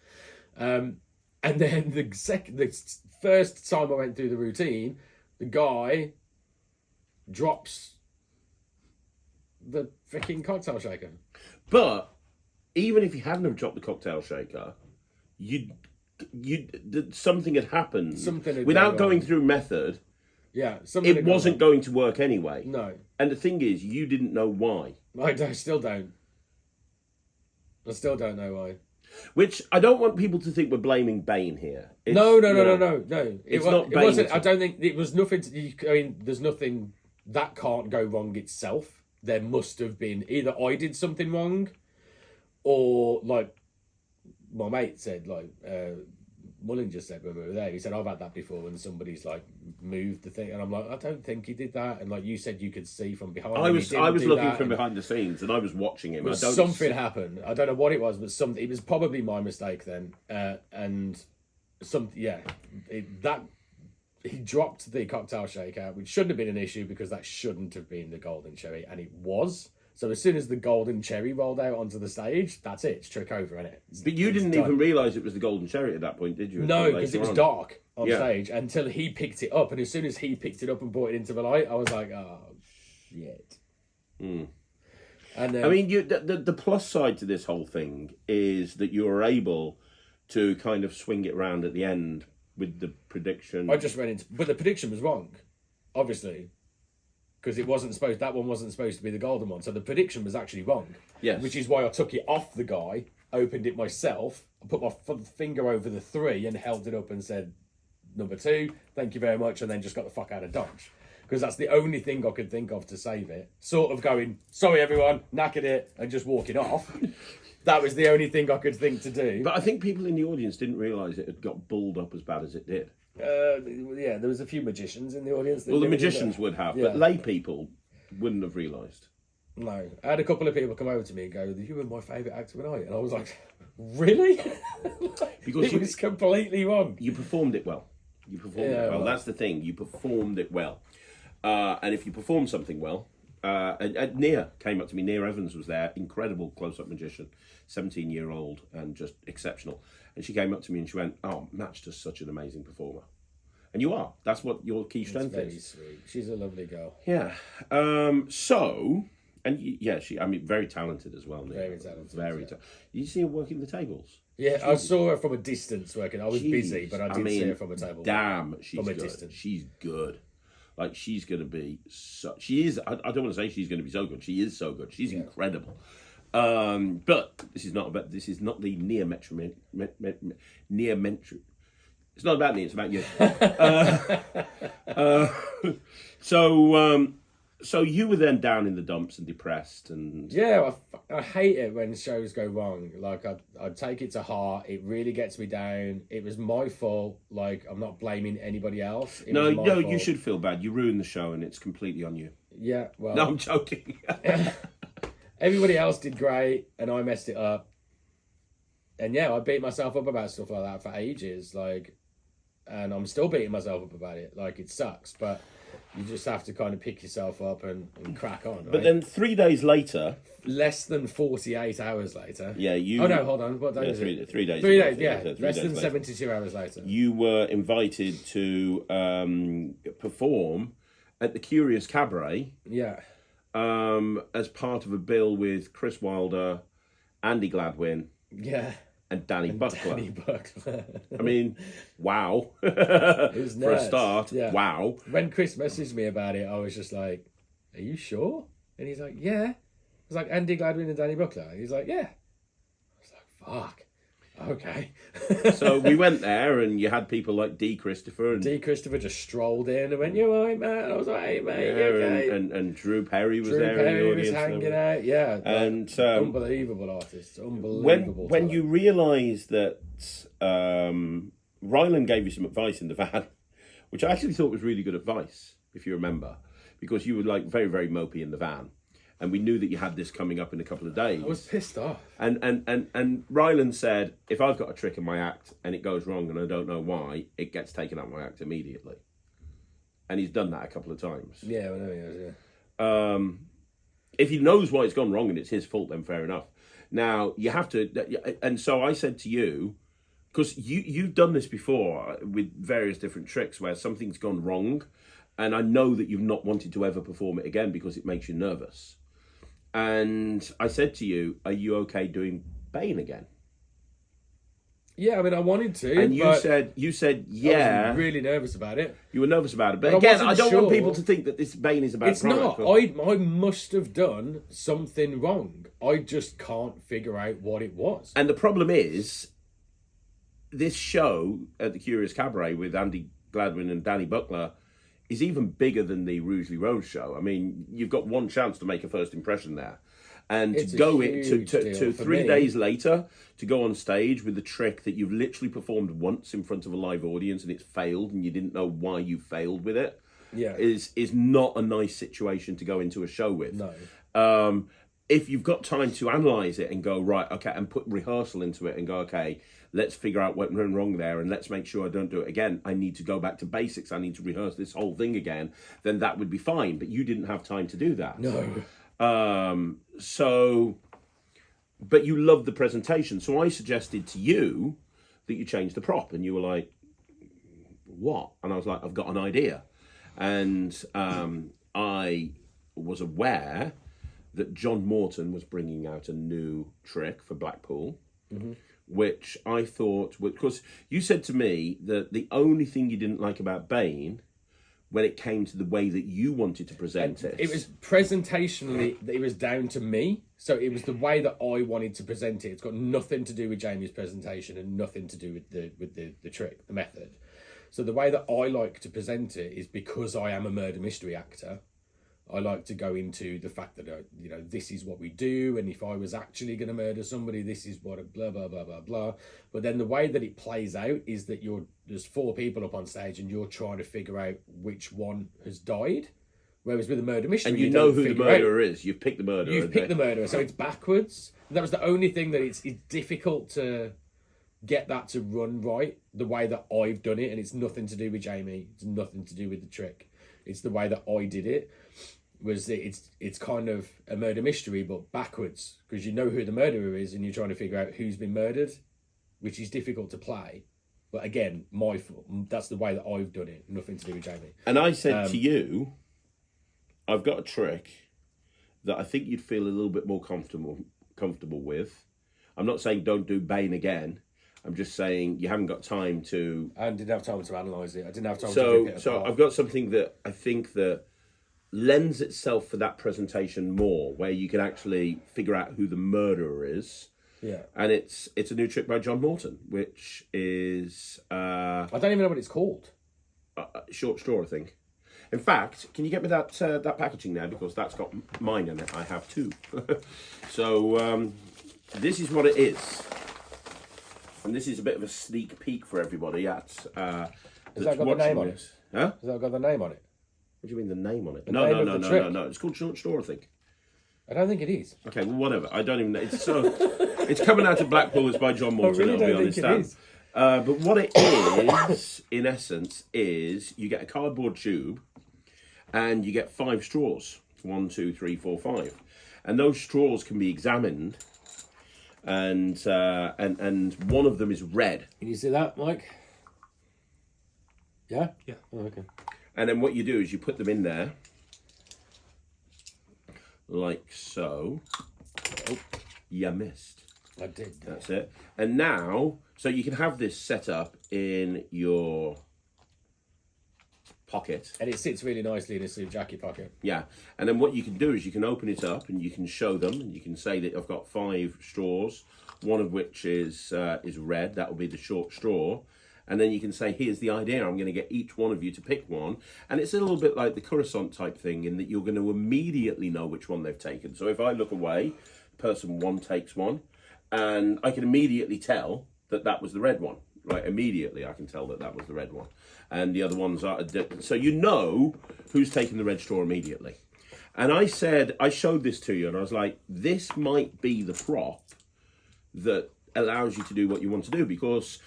B: And then the first time I went through the routine, the guy drops the freaking cocktail shaker.
A: But even if you hadn't have dropped the cocktail shaker, something had happened.
B: Something had
A: without
B: gone
A: going
B: on.
A: through method.
B: Yeah, something
A: It
B: had gone
A: wasn't
B: on.
A: going to work anyway.
B: No,
A: And the thing is, you didn't know why.
B: I still don't. I still don't know why.
A: Which I don't want people to think we're blaming Bane here. It's,
B: No.
A: you know,
B: It
A: not Bane
B: wasn't.
A: at all.
B: I don't think it was nothing. I mean, there's nothing that can't go wrong itself. There must have been either I did something wrong, or like my mate said, like Mullen just said when we were there. He said, "I've had that before when somebody's like moved the thing," and I'm like, "I don't think he did that." And like you said, you could see from behind.
A: I
B: him,
A: was
B: he didn't do
A: looking
B: that,
A: from
B: and-
A: behind the scenes and I was watching him.
B: But something happened. I don't know what it was, but it was probably my mistake then. And he dropped the cocktail shaker, which shouldn't have been an issue because that shouldn't have been the golden cherry, and it was. So as soon as the golden cherry rolled out onto the stage, that's it. It's trick over, innit?
A: But you didn't even realise it was the golden cherry at that point, did you?
B: No,
A: Until
B: because it
A: later
B: was
A: on.
B: dark on
A: Yeah.
B: stage until he picked it up, and as soon as he picked it up and brought it into the light, I was like, oh shit. And then,
A: I mean, the plus side to this whole thing is that you were able to kind of swing it around at the end with the prediction.
B: I just went into, but the prediction was wrong, obviously, because that one wasn't supposed to be the golden one. So the prediction was actually wrong.
A: Yes.
B: Which is why I took it off the guy, opened it myself, put my finger over the 3 and held it up and said, number 2, thank you very much, and then just got the fuck out of Dodge. Because that's the only thing I could think of to save it. Sort of going, sorry everyone, knackered it, and just walking off. That was the only thing I could think to do.
A: But I think people in the audience didn't realise it had got bulled up as bad as it did.
B: Yeah, there was a few magicians in the audience.
A: Well, the magicians would have, but lay people wouldn't have realised.
B: No. I had a couple of people come over to me and go, you were my favourite actor tonight. And I was like, really?
A: Because
B: it was completely wrong.
A: You performed it well. You performed it well. That's the thing. You performed it well. And if you perform something well, and Nia came up to me. Nia Evans was there, incredible close-up magician, 17-year-old, and just exceptional. And she came up to me and she went, "Oh, Matt's just such an amazing performer," and you are. That's what your key strength
B: Very
A: is.
B: sweet. She's a lovely girl.
A: Yeah. Very talented as well. Nia.
B: Very talented,
A: Very
B: yeah.
A: talented. You see her working the tables.
B: Yeah, I saw her from a distance working. I was busy, but I did see her from a table.
A: Damn, she's
B: From a
A: good.
B: distance.
A: She's good. Like, she's going to be so... She is... I don't want to say she's going to be so good. She is so good. She's incredible. But this is not about... This is not the near-metry... It's not about me. It's about you. So you were then down in the dumps and depressed and...
B: Yeah, I hate it when shows go wrong. Like, I take it to heart. It really gets me down. It was my fault. Like, I'm not blaming anybody else. It was my
A: No, you
B: fault.
A: should feel bad. You ruined the show and it's completely on you.
B: Yeah, well...
A: No, I'm joking.
B: Everybody else did great, and I messed it up. And yeah, I beat myself up about stuff like that for ages. Like, and I'm still beating myself up about it. Like, it sucks, but... You just have to kind of pick yourself up and crack on, right?
A: But then 3 days later...
B: Less than 48 hours later...
A: Yeah, you...
B: Oh, no, hold on. What day is it?
A: 3 days.
B: 3 days, yeah.
A: 3
B: Less
A: days
B: than
A: later.
B: 72 hours later.
A: You were invited to perform at the Curious Cabaret
B: Yeah.
A: as part of a bill with Chris Wilder, Andy Gladwin,
B: Yeah.
A: and Danny Buckler.
B: Danny Buckler.
A: I mean, wow.
B: It was
A: For a
B: nuts.
A: start,
B: Yeah.
A: wow.
B: When Chris messaged me about it, I was just like, are you sure? And he's like, yeah. I was like, Andy Gladwin and Danny Buckler. He's like, yeah. Fuck. Okay.
A: So we went there, and you had people like D. Christopher and
B: Christopher just strolled in and went, "You all right, Matt?" And I was like, "Hey, mate, you okay?"
A: and Drew Perry was
B: Drew
A: there in the
B: Perry
A: audience.
B: was hanging out. Yeah.
A: And
B: unbelievable artist. Unbelievable.
A: when
B: talent.
A: you realise that Ryland gave you some advice in the van, which I actually thought was really good advice, if you remember, because you were like very, very mopey in the van. And we knew that you had this coming up in a couple of days.
B: I was pissed off.
A: And Ryland said, if I've got a trick in my act and it goes wrong and I don't know why, it gets taken out of my act immediately. And he's done that a couple of times.
B: Yeah, I know he has, yeah.
A: If he knows why it's gone wrong and it's his fault, then fair enough. Now, you have to... And so I said to you, because you've done this before with various different tricks where something's gone wrong, and I know that you've not wanted to ever perform it again because it makes you nervous. And I said to you, are you okay doing Bane again?
B: Yeah, I mean, I wanted to.
A: And you
B: but
A: said, yeah.
B: I was really nervous about it.
A: You were nervous about it. But
B: But I
A: again,
B: wasn't
A: I don't want
B: sure.
A: people to think that this Bane is about
B: It's not.
A: product.
B: I must have done something wrong. I just can't figure out what it was.
A: And the problem is, this show at the Curious Cabaret with Andy Gladwin and Danny Buckler is even bigger than the Rugeley Road show. I mean, you've got one chance to make a first impression there. And
B: It's
A: to
B: a
A: go it
B: huge
A: to
B: deal for
A: 3
B: me.
A: days later, to go on stage with the trick that you've literally performed once in front of a live audience and it's failed and you didn't know why you failed with it,
B: Yeah.
A: is not a nice situation to go into a show with.
B: No.
A: If you've got time to analyse it and go, right, okay, and put rehearsal into it and go, okay, let's figure out what went wrong there and let's make sure I don't do it again. I need to go back to basics. I need to rehearse this whole thing again. Then that would be fine. But you didn't have time to do that.
B: No.
A: But you loved the presentation. So I suggested to you that you change the prop. And you were like, what? And I was like, I've got an idea. And I was aware that John Morton was bringing out a new trick for Blackpool, which I thought, because you said to me that the only thing you didn't like about Bane, when it came to the way that you wanted to present it,
B: It was presentationally, it was down to me. So it was the way that I wanted to present it. It's got nothing to do with Jamie's presentation and nothing to do with the trick, the method. So the way that I like to present it is because I am a murder mystery actor. I like to go into the fact that, this is what we do. And if I was actually going to murder somebody, this is what, blah, blah, blah, blah, blah. But then the way that it plays out is that there's 4 people up on stage and you're trying to figure out which one has died. Whereas with a murder mystery,
A: and you
B: don't
A: know who the
B: figure
A: murderer is. You've picked the murderer.
B: You've picked the murderer, so it's backwards. That was the only thing that it's difficult to get that to run right the way that I've done it, and it's nothing to do with Jamie. It's nothing to do with the trick. It's the way that I did it. It's kind of a murder mystery, but backwards, because you know who the murderer is, and you're trying to figure out who's been murdered, which is difficult to play. But again, my fault. That's the way that I've done it. Nothing to do with Jamie.
A: And I said to you, I've got a trick that I think you'd feel a little bit more comfortable with. I'm not saying don't do Bane again. I'm just saying you haven't got time to.
B: I didn't have time to analyse it. I didn't have time to rip it
A: So
B: apart.
A: I've got something that I think that lends itself for that presentation more, where you can actually figure out who the murderer is.
B: Yeah.
A: And it's a new trick by John Morton, which is
B: I don't even know what it's called.
A: Short Straw, I think. In fact, can you get me that packaging there, because that's got mine in it. I have 2. So this is what it is, and this is a bit of a sneak peek for everybody at.
B: Has that got the name on it?
A: Huh?
B: Has that got the name on it?
A: What do you mean the name on it?
B: The name of the trick?
A: No. It's called Short Straw, I think.
B: I don't think it is.
A: Okay, well, whatever. I don't even know. It's coming out of Blackpool. It's by John Morton.
B: really
A: It'll be
B: don't
A: on his
B: think it
A: stand.
B: is.
A: But what it is, in essence, is you get a cardboard tube and you get 5 straws. 1, 2, 3, 4, 5. And those straws can be examined, and one of them is red.
B: Can you see that, Mike? Yeah?
E: Yeah.
B: Oh, okay.
A: And then what you do is you put them in there, like so. Oh, you missed.
B: I did.
A: That's it. And now, so you can have this set up in your pocket.
B: And it sits really nicely in a suit jacket pocket.
A: Yeah. And then what you can do is you can open it up and you can show them and you can say that I've got 5 straws one of which is red. That will be the short straw. And then you can say, here's the idea. I'm going to get each one of you to pick one. And it's a little bit like the Coruscant type thing in that you're going to immediately know which one they've taken. So if I look away, person one takes one, and I can immediately tell that that was the red one. Right, immediately I can tell that that was the red one. And the other ones are different. So you know who's taken the red straw immediately. And I showed this to you, and I was like, this might be the prop that allows you to do what you want to do, because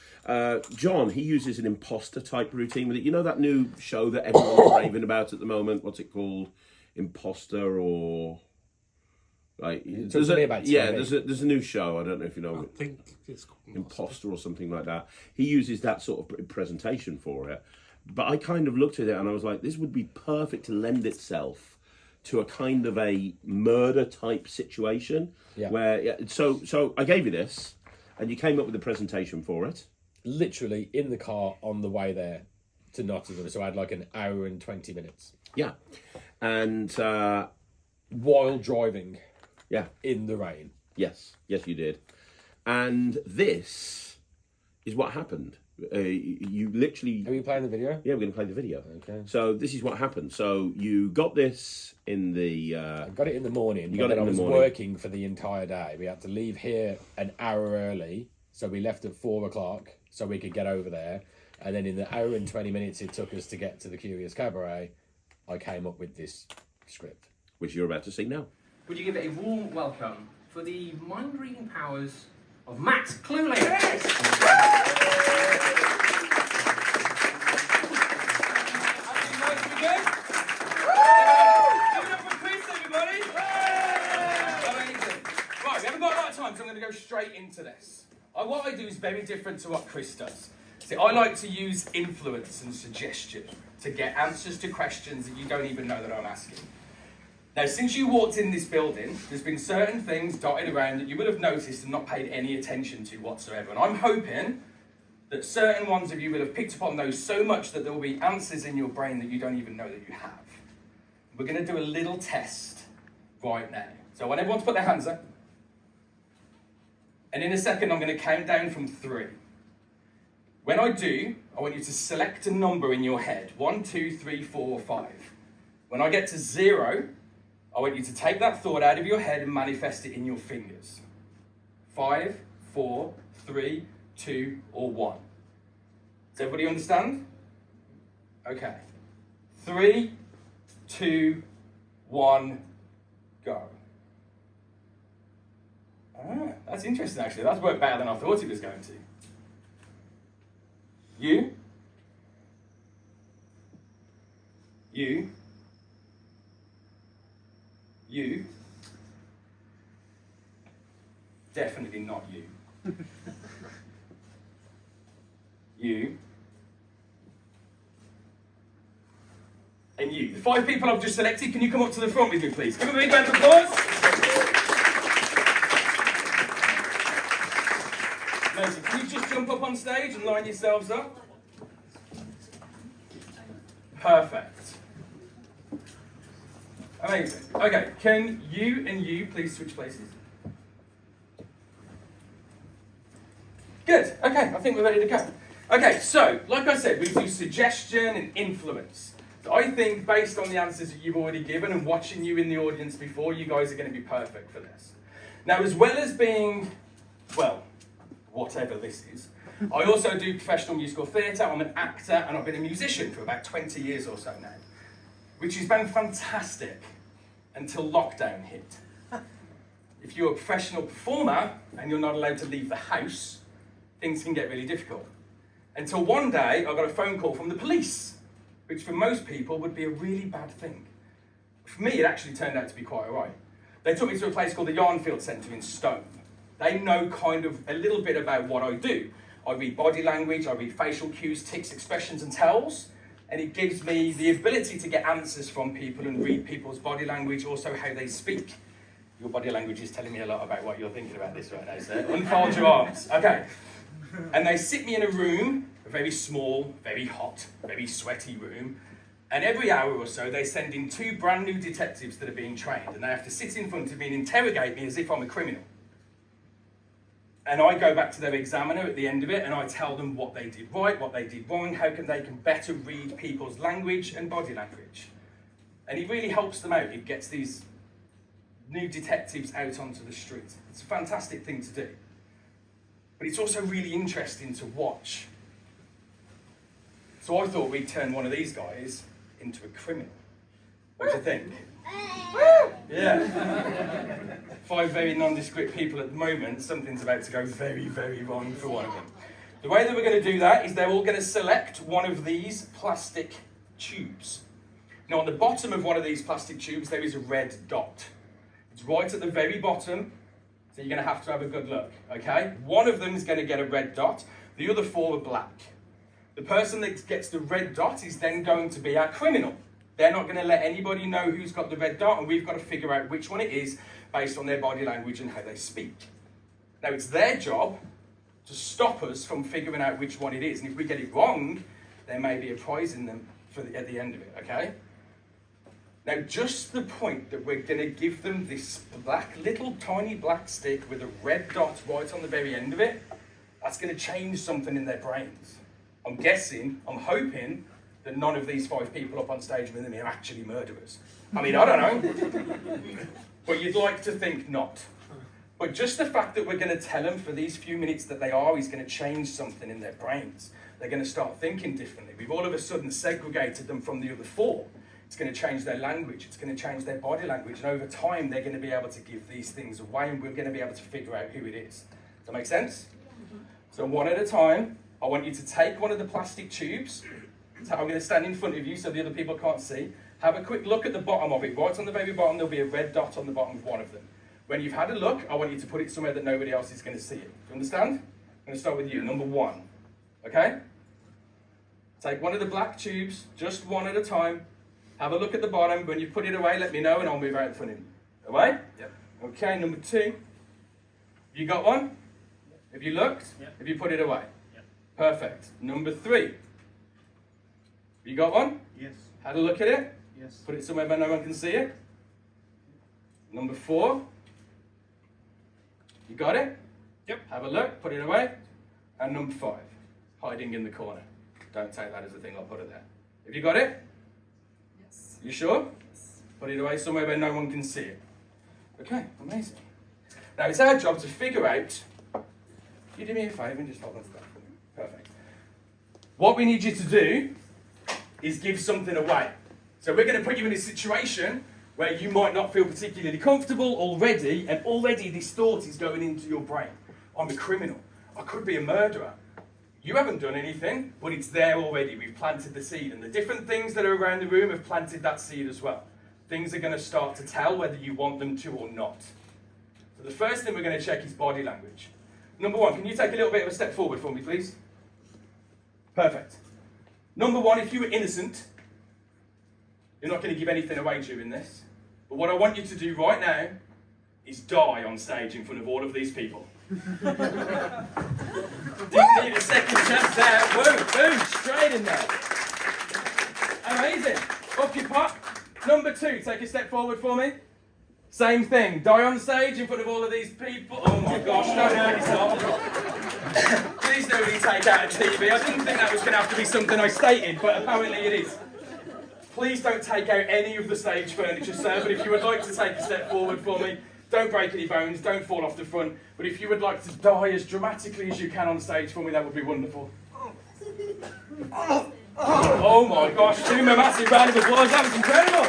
A: John, he uses an imposter type routine with it. You know that new show that everyone's raving about at the moment? What's it called? Imposter or... Like, there's a new show. I don't know if you know.
E: I think it's called
A: Imposter or something like that. He uses that sort of presentation for it. But I kind of looked at it and I was like, this would be perfect to lend itself to a kind of a murder type situation.
B: Yeah.
A: Where so I gave you this, and you came up with a presentation for it.
B: Literally in the car on the way there to Nottingham. So I had like an hour and 20 minutes.
A: Yeah, and
B: while driving.
A: Yeah.
B: In the rain.
A: Yes, you did. And this is what happened. You literally...
B: Are we playing the video?
A: Yeah, we're going to play the video.
B: Okay.
A: So this is what happened. So you got this in the...
B: I got it in the morning.
A: You got it in the morning.
B: I was working for the entire day. We had to leave here an hour early. So we left at 4 o'clock so we could get over there. And then in the hour and 20 minutes it took us to get to the Curious Cabaret, I came up with this script.
A: Which you're about to see now.
G: Would you give it a warm welcome for the mind-reading powers of Matt Cluley? Yes! Right, we haven't got a lot of time, so I'm going to go straight into this. What I do is very different to what Chris does. See, I like to use influence and suggestion to get answers to questions that you don't even know that I'm asking. Now, since you walked in this building, there's been certain things dotted around that you would have noticed and not paid any attention to whatsoever. And I'm hoping that certain ones of you will have picked up on those so much that there will be answers in your brain that you don't even know that you have. We're going to do a little test right now. So I want everyone to put their hands up. And in a second, I'm going to count down from 3. When I do, I want you to select a number in your head. 1, 2, 3, 4, 5. When I get to 0... I want you to take that thought out of your head and manifest it in your fingers. 5, 4, 3, 2, or 1. Does everybody understand? Okay. 3, 2, 1, go. That's interesting actually. That's worked better than I thought it was going to. You. Definitely not you. You. And you. The 5 people I've just selected, can you come up to the front with me, please? Give them a big round of applause. Amazing. Can you just jump up on stage and line yourselves up? Perfect. Amazing. Okay, can you and you please switch places? Good. Okay, I think we're ready to go. Okay, so, like I said, we do suggestion and influence. So I think, based on the answers that you've already given and watching you in the audience before, you guys are going to be perfect for this. Now, as well as being, well, whatever this is, I also do professional musical theatre. I'm an actor, and I've been a musician for about 20 years or so now, which has been fantastic until lockdown hit. If you're a professional performer and you're not allowed to leave the house, things can get really difficult. Until one day, I got a phone call from the police, which for most people would be a really bad thing. For me, it actually turned out to be quite all right. They took me to a place called the Yarnfield Centre in Stone. They know kind of a little bit about what I do. I read body language, I read facial cues, tics, expressions and tells, and it gives me the ability to get answers from people and read people's body language, also how they speak. Your body language is telling me a lot about what you're thinking about this right now, sir. Unfold your arms. Okay. And they sit me in a room, a very small, very hot, very sweaty room, and every hour or so they send in 2 brand new detectives that are being trained, and they have to sit in front of me and interrogate me as if I'm a criminal. And I go back to their examiner at the end of it and I tell them what they did right, what they did wrong, how they can better read people's language and body language. And it really helps them out. It gets these new detectives out onto the street. It's a fantastic thing to do. But it's also really interesting to watch. So I thought we'd turn one of these guys into a criminal. What do you think? Yeah. 5 very nondescript people at the moment. Something's about to go very, very wrong for one of them. The way that we're going to do that is they're all going to select one of these plastic tubes. Now on the bottom of one of these plastic tubes there is a red dot. It's right at the very bottom, so you're going to have a good look, okay? One of them is going to get a red dot, the other 4 are black. The person that gets the red dot is then going to be our criminal. They're not going to let anybody know who's got the red dot, and we've got to figure out which one it is based on their body language and how they speak. Now, it's their job to stop us from figuring out which one it is, and if we get it wrong, there may be a prize in them at the end of it, okay? Now, just the point that we're going to give them this little tiny black stick with a red dot right on the very end of it, that's going to change something in their brains. I'm guessing, I'm hoping, that none of these 5 people up on stage with me are actually murderers. I mean, I don't know. But you'd like to think not. But just the fact that we're going to tell them for these few minutes that they are is going to change something in their brains. They're going to start thinking differently. We've all of a sudden segregated them from the other 4. It's going to change their language. It's going to change their body language. And over time, they're going to be able to give these things away, and we're going to be able to figure out who it is. Does that make sense? So one at a time, I want you to take one of the plastic tubes. So I'm going to stand in front of you so the other people can't see. Have a quick look at the bottom of it. Right on the very bottom, there'll be a red dot on the bottom of one of them. When you've had a look, I want you to put it somewhere that nobody else is going to see it. Do you understand? I'm going to start with you, number 1. Okay? Take one of the black tubes, just one at a time. Have a look at the bottom. When you put it away, let me know and I'll move out in front of you. Away? Yep. Okay, number 2. You got one? Have you looked?
E: Yep.
G: Have you put it away?
E: Yep.
G: Perfect. Number 3. You got one?
E: Yes.
G: Had a look at it?
E: Yes.
G: Put it somewhere where no one can see it? Number 4. You got it?
E: Yep.
G: Have a look, put it away. And number 5. Hiding in the corner. Don't take that as a thing, I'll put it there. Have you got it?
F: Yes.
G: You sure? Yes. Put it away somewhere where no one can see it. Okay, amazing. Now it's our job to figure out. You do me a favour and just hold on to that for me. Perfect. What we need you to do is give something away. So we're going to put you in a situation where you might not feel particularly comfortable already, and already this thought is going into your brain. I'm a criminal. I could be a murderer. You haven't done anything, but it's there already. We've planted the seed, and the different things that are around the room have planted that seed as well. Things are going to start to tell whether you want them to or not. So the first thing we're going to check is body language. Number 1, can you take a little bit of a step forward for me, please? Perfect. Number 1, if you were innocent, you're not going to give anything away during this. But what I want you to do right now is die on stage in front of all of these people. Didn't need a second chance there. Boom, boom, straight in there. Amazing. Up you pop. Number 2, take a step forward for me. Same thing. Die on stage in front of all of these people. Oh my gosh, don't hurt yourself. Please nobody take out a TV. I didn't think that was going to have to be something I stated, but apparently it is. Please don't take out any of the stage furniture, sir, but if you would like to take a step forward for me, don't break any bones, don't fall off the front, but if you would like to die as dramatically as you can on stage for me, that would be wonderful. Oh my gosh, give him a massive round of applause, that was incredible!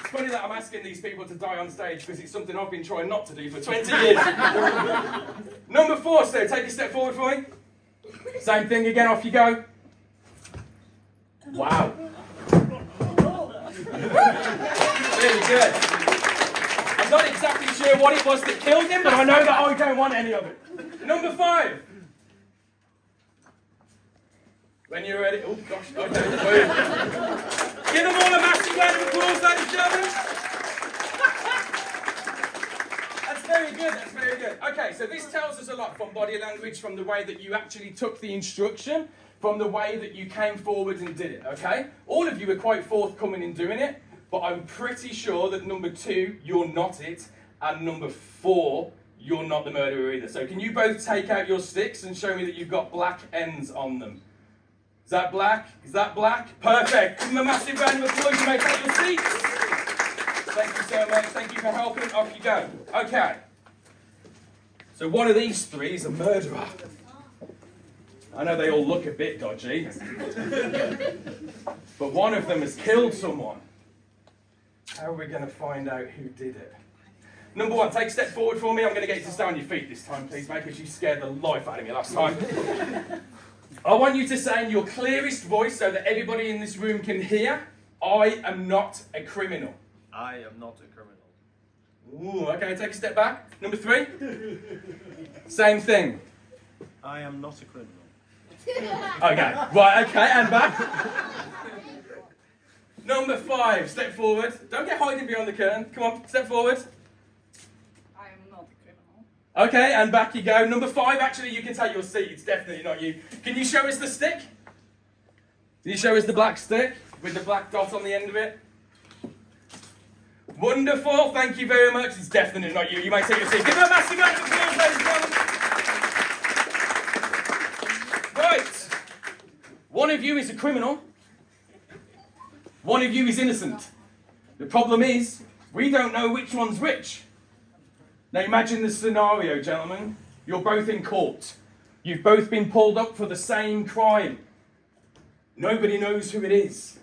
G: It's funny that I'm asking these people to die on stage because it's something I've been trying not to do for 20 years. Number 4, so take a step forward for me. Same thing again, off you go. Wow. Really good. I'm not exactly sure what it was that killed him, but I know that I don't want any of it. Number 5. When you're ready. Oh gosh, okay. Give them all a massive round of applause, ladies and gentlemen. That's very good, that's very good. Okay, so this tells us a lot from body language, from the way that you actually took the instruction, from the way that you came forward and did it, okay? All of you were quite forthcoming in doing it, but I'm pretty sure that number 2, you're not it, and number 4, you're not the murderer either. So can you both take out your sticks and show me that you've got black ends on them? Is that black? Is that black? Perfect. Give them a massive round of applause. You may take your seats. Thank you so much. Thank you for helping. Off you go. Okay. So one of these 3 is a murderer. I know they all look a bit dodgy, but one of them has killed someone. How are we going to find out who did it? Number 1, take a step forward for me. I'm going to get you to stay on your feet this time, please, mate, because you scared the life out of me last time. I want you to say in your clearest voice so that everybody in this room can hear, I am not a criminal.
E: I am not a criminal.
G: Ooh, okay, take a step back. Number 3. Same thing.
E: I am not a criminal.
G: Okay, right, okay, and back. Number 5, step forward. Don't get hiding behind the curtain. Come on, step forward.
F: I am not a criminal.
G: Okay, and back you go. Number 5, actually, you can take your seat. It's definitely not you. Can you show us the stick? Can you show us the black stick with the black dot on the end of it? Wonderful, thank you very much. It's definitely not you. You may take your seat. Give them a massive round of applause, ladies and gentlemen. Right. One of you is a criminal. One of you is innocent. The problem is, we don't know which one's which. Now imagine the scenario, gentlemen. You're both in court. You've both been pulled up for the same crime. Nobody knows who it is.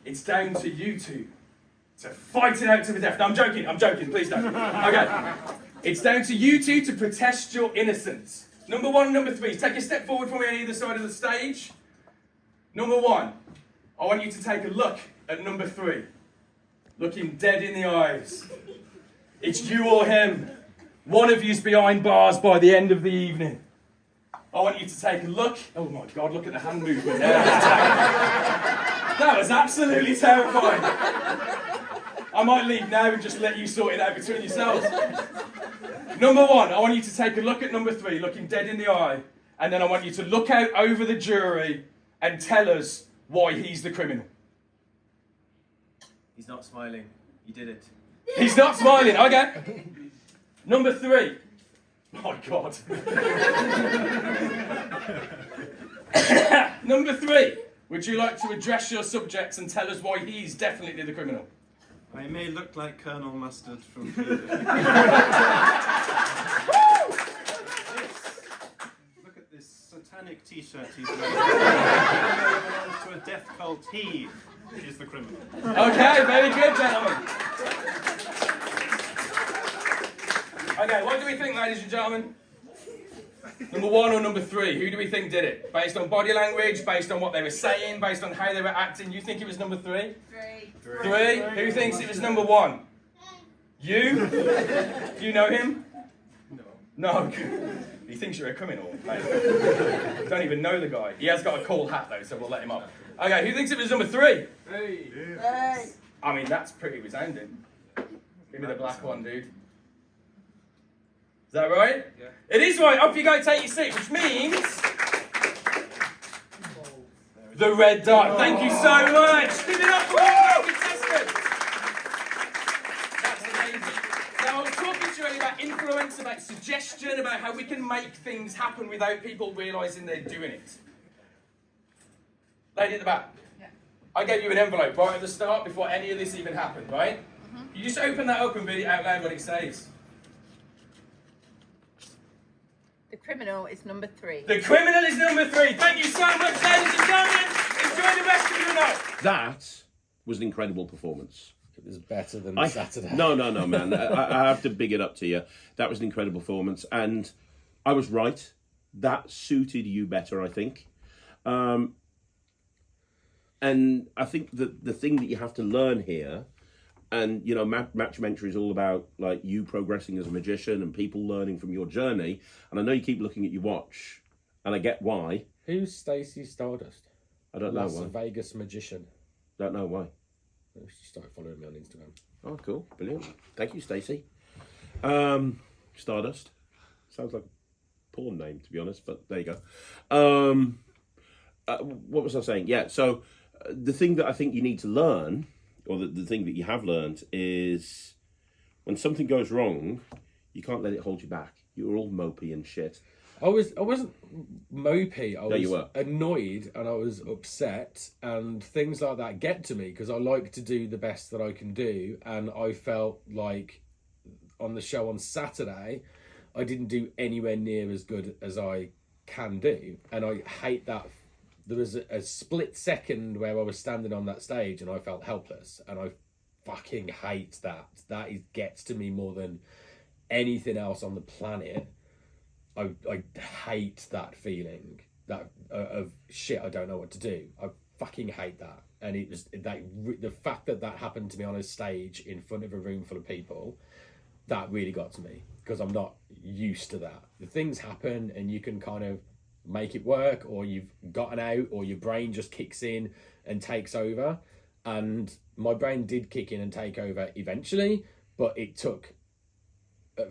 G: It's down to you two to fight it out to the death. No, I'm joking, please don't. Okay. It's down to you two to protest your innocence. Number 1 and number 3, take a step forward for me on either side of the stage. Number 1, I want you to take a look at number 3. Look him dead in the eyes. It's you or him. One of you's behind bars by the end of the evening. I want you to take a look. Oh my God, look at the hand movement there. That was absolutely terrifying. I might leave now and just let you sort it out between yourselves. Number 1, I want you to take a look at number 3, look him dead in the eye, and then I want you to look out over the jury and tell us why he's the criminal.
E: He's not smiling. He did it.
G: He's not smiling, okay. Number 3. My God. Number 3, would you like to address your subjects and tell us why he's definitely the criminal?
E: I may look like Colonel Mustard from here. Look at this satanic t-shirt he's wearing. He belongs to a death cult. He is the criminal.
G: Okay, very good, gentlemen. Okay, what do we think, ladies and gentlemen? Number 1 or number 3? Who do we think did it? Based on body language, based on what they were saying, based on how they were acting, you think it was number 3? 3? Who thinks it was number 1? You? Do you know him? No. He thinks you're a criminal. Mate. Don't even know the guy. He has got a cool hat though, so we'll let him up. Okay, who thinks it was number 3?
E: Hey.
G: I mean, that's pretty resounding. Give me the black one, dude. Is that right?
E: Yeah.
G: It is right. Up you go, take your seat, which means the red dot. Thank you so much. Give it up for all contestants. That's amazing. Now, I was talking to you earlier about influence, about suggestion, about how we can make things happen without people realising they're doing it. Lady at the back.
F: Yeah.
G: I gave you an envelope right at the start before any of this even happened, right? Mm-hmm. You just open that up and read it out loud what it says.
F: The criminal is number 3.
G: The criminal is number 3. Thank you so much, ladies and gentlemen. Enjoy the rest of your night.
A: That was an incredible performance.
B: It was better than Saturday.
A: No, man. I have to big it up to you. That was an incredible performance, and I was right. That suited you better, I think. And I think that the thing that you have to learn here, and you know, Mattumentary is all about like you progressing as a magician and people learning from your journey. And I know you keep looking at your watch, and I get why.
B: Who's Stacey Stardust?
A: I don't know
B: Las
A: why.
B: Vegas magician.
A: Don't know why.
B: She started following me on Instagram.
A: Oh, cool, brilliant. Thank you, Stacey. Stardust sounds like a porn name, to be honest, but there you go. What was I saying? Yeah. So the thing that I think you need to learn or the thing that you have learned is when something goes wrong, you can't let it hold you back. You're all mopey and shit.
B: I wasn't mopey. I was
A: you were.
B: annoyed and I was upset, and things like that get to me because I like to do the best that I can do, and I felt like on the show on Saturday, I didn't do anywhere near as good as I can do, and I hate that. There was a split second where I was standing on that stage and I felt helpless, and I fucking hate that. Gets to me more than anything else on the planet. I hate that feeling that of shit. I don't know what to do. I fucking hate that, and it was the fact that happened to me on a stage in front of a room full of people. That really got to me because I'm not used to that. The things happen and you can kind of make it work, or you've gotten out, or your brain just kicks in and takes over. And my brain did kick in and take over eventually, but it took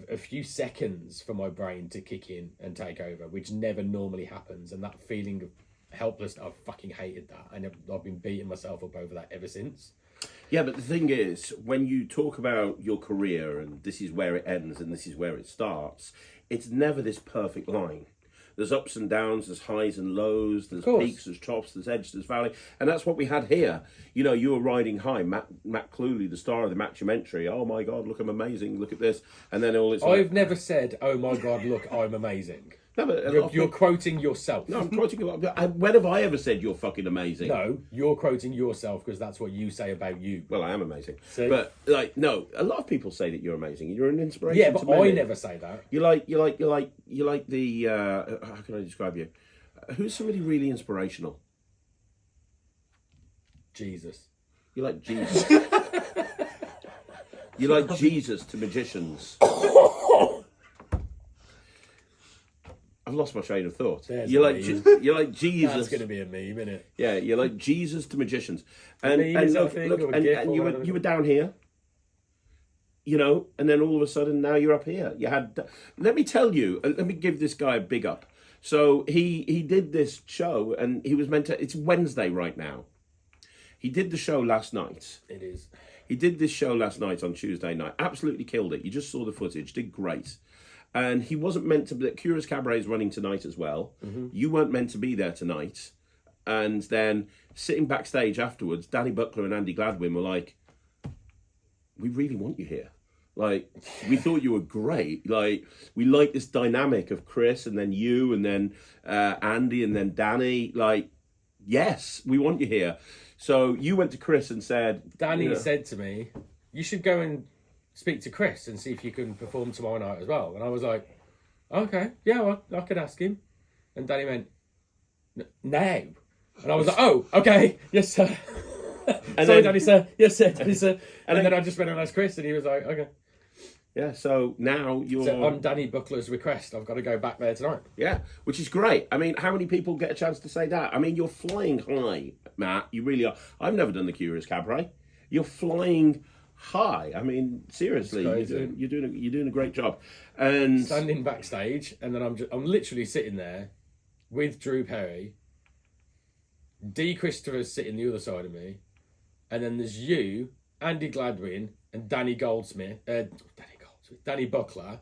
B: a few seconds for my brain to kick in and take over, which never normally happens. And that feeling of helpless, I fucking hated that. And I've been beating myself up over that ever since.
A: Yeah, but the thing is, when you talk about your career and this is where it ends and this is where it starts, it's never this perfect line. There's ups and downs, there's highs and lows, there's peaks, there's tops, there's edge, there's valley. And that's what we had here. You know, you were riding high. Matt Cluley, the star of the Mattumentary. Oh my God, look, I'm amazing. Look at this. And then all this.
B: I've never said, oh my God, look, I'm amazing.
A: No, but
B: You're quoting yourself.
A: No, I'm quoting you. When have I ever said you're fucking amazing?
B: No, you're quoting yourself because that's what you say about you.
A: Well, I am amazing.
B: See?
A: But like, no, a lot of people say that you're amazing. You're an inspiration.
B: Yeah, but
A: to many.
B: I never say that.
A: You're like the. How can I describe you? Who's somebody really inspirational?
B: Jesus.
A: You're like Jesus. You're like Jesus to magicians. I've lost my train of thought. You're like Jesus.
B: That's going to be a meme, isn't it?
A: Yeah, you're like Jesus to magicians. And look, you were down here, you know, and then all of a sudden now you're up here. You had. Let me tell you. Let me give this guy a big up. So he did this show, and he was meant to. It's Wednesday right now. He did the show last night.
B: It is.
A: He did this show last night on Tuesday night. Absolutely killed it. You just saw the footage. Did great. And he wasn't meant to be. Curious Cabaret is running tonight as well. Mm-hmm. You weren't meant to be there tonight. And then sitting backstage afterwards, Danny Buckler and Andy Gladwin were like, we really want you here. Like, we thought you were great. Like, we like this dynamic of Chris and then you and then Andy and then Danny. Like, yes, we want you here. So you went to Chris and said...
B: Danny said to me, you should go and speak to Chris and see if you can perform tomorrow night as well. And I was like, okay, yeah, well, I could ask him. And Danny went, no. And I was like, oh, okay, yes, sir. Sorry, Danny, sir. Yes, sir, Danny, sir. And then I just went and asked Chris, and he was like, okay.
A: Yeah, so now you're...
B: So on Danny Buckler's request, I've got to go back there tonight.
A: Yeah, which is great. I mean, how many people get a chance to say that? I mean, you're flying high, Matt. You really are. I've never done the Curious Cabaret. You're flying high. I mean, seriously, you're doing a great job. And
B: standing backstage, and then I'm literally sitting there with Drew Perry. D. Christopher's sitting the other side of me, and then there's you, Andy Gladwin, and Danny Buckler.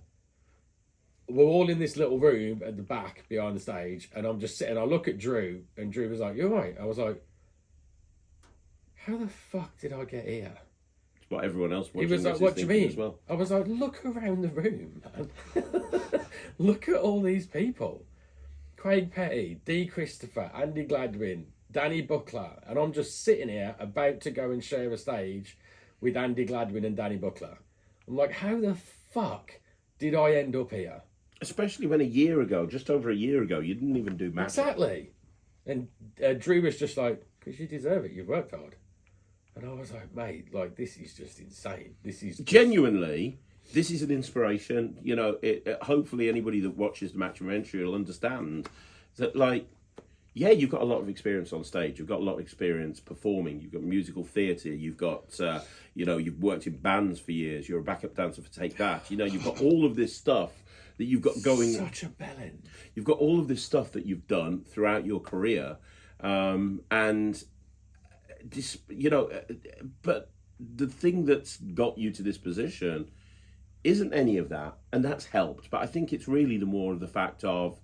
B: We're all in this little room at the back behind the stage, and I'm just sitting. I look at Drew, and Drew was like, "You're right." I was like, "How the fuck did I get here?"
A: What everyone else watching.
B: He was like, "What do you mean?"
A: As well.
B: I was like, "Look around the room, man. Look at all these people: Craig Petty, D. Christopher, Andy Gladwin, Danny Buckler," and I'm just sitting here about to go and share a stage with Andy Gladwin and Danny Buckler. I'm like, how the fuck did I end up here?
A: Especially when just over a year ago, you didn't even do magic.
B: Exactly. And Drew was just like, because you deserve it, you've worked hard. And I was like, mate, like, this is just insane. This is
A: genuinely, this is an inspiration. You know, hopefully anybody that watches the Mattumentary will understand that, like, yeah, you've got a lot of experience on stage. You've got a lot of experience performing. You've got musical theatre. You've got, you've worked in bands for years. You're a backup dancer for Take That. You know, you've got all of this stuff that you've got going.
B: Such a bellend.
A: You've got all of this stuff that you've done throughout your career, and this, but the thing that's got you to this position isn't any of that, and that's helped. But I think it's really the more of the fact of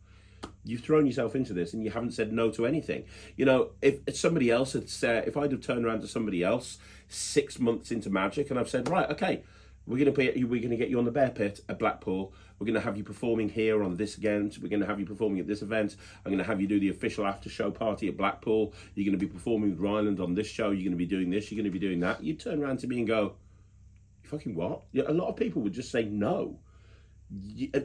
A: you've thrown yourself into this and you haven't said no to anything. You know, if somebody else had said, if I'd have turned around to somebody else 6 months into Magic and I've said, right, okay, we're going to get you on the Bear Pit at Blackpool. We're going to have you performing here on this event. We're going to have you performing at this event. I'm going to have you do the official after show party at Blackpool. You're going to be performing with Ryland on this show. You're going to be doing this. You're going to be doing that. You turn around to me and go, you fucking what? Yeah, a lot of people would just say no.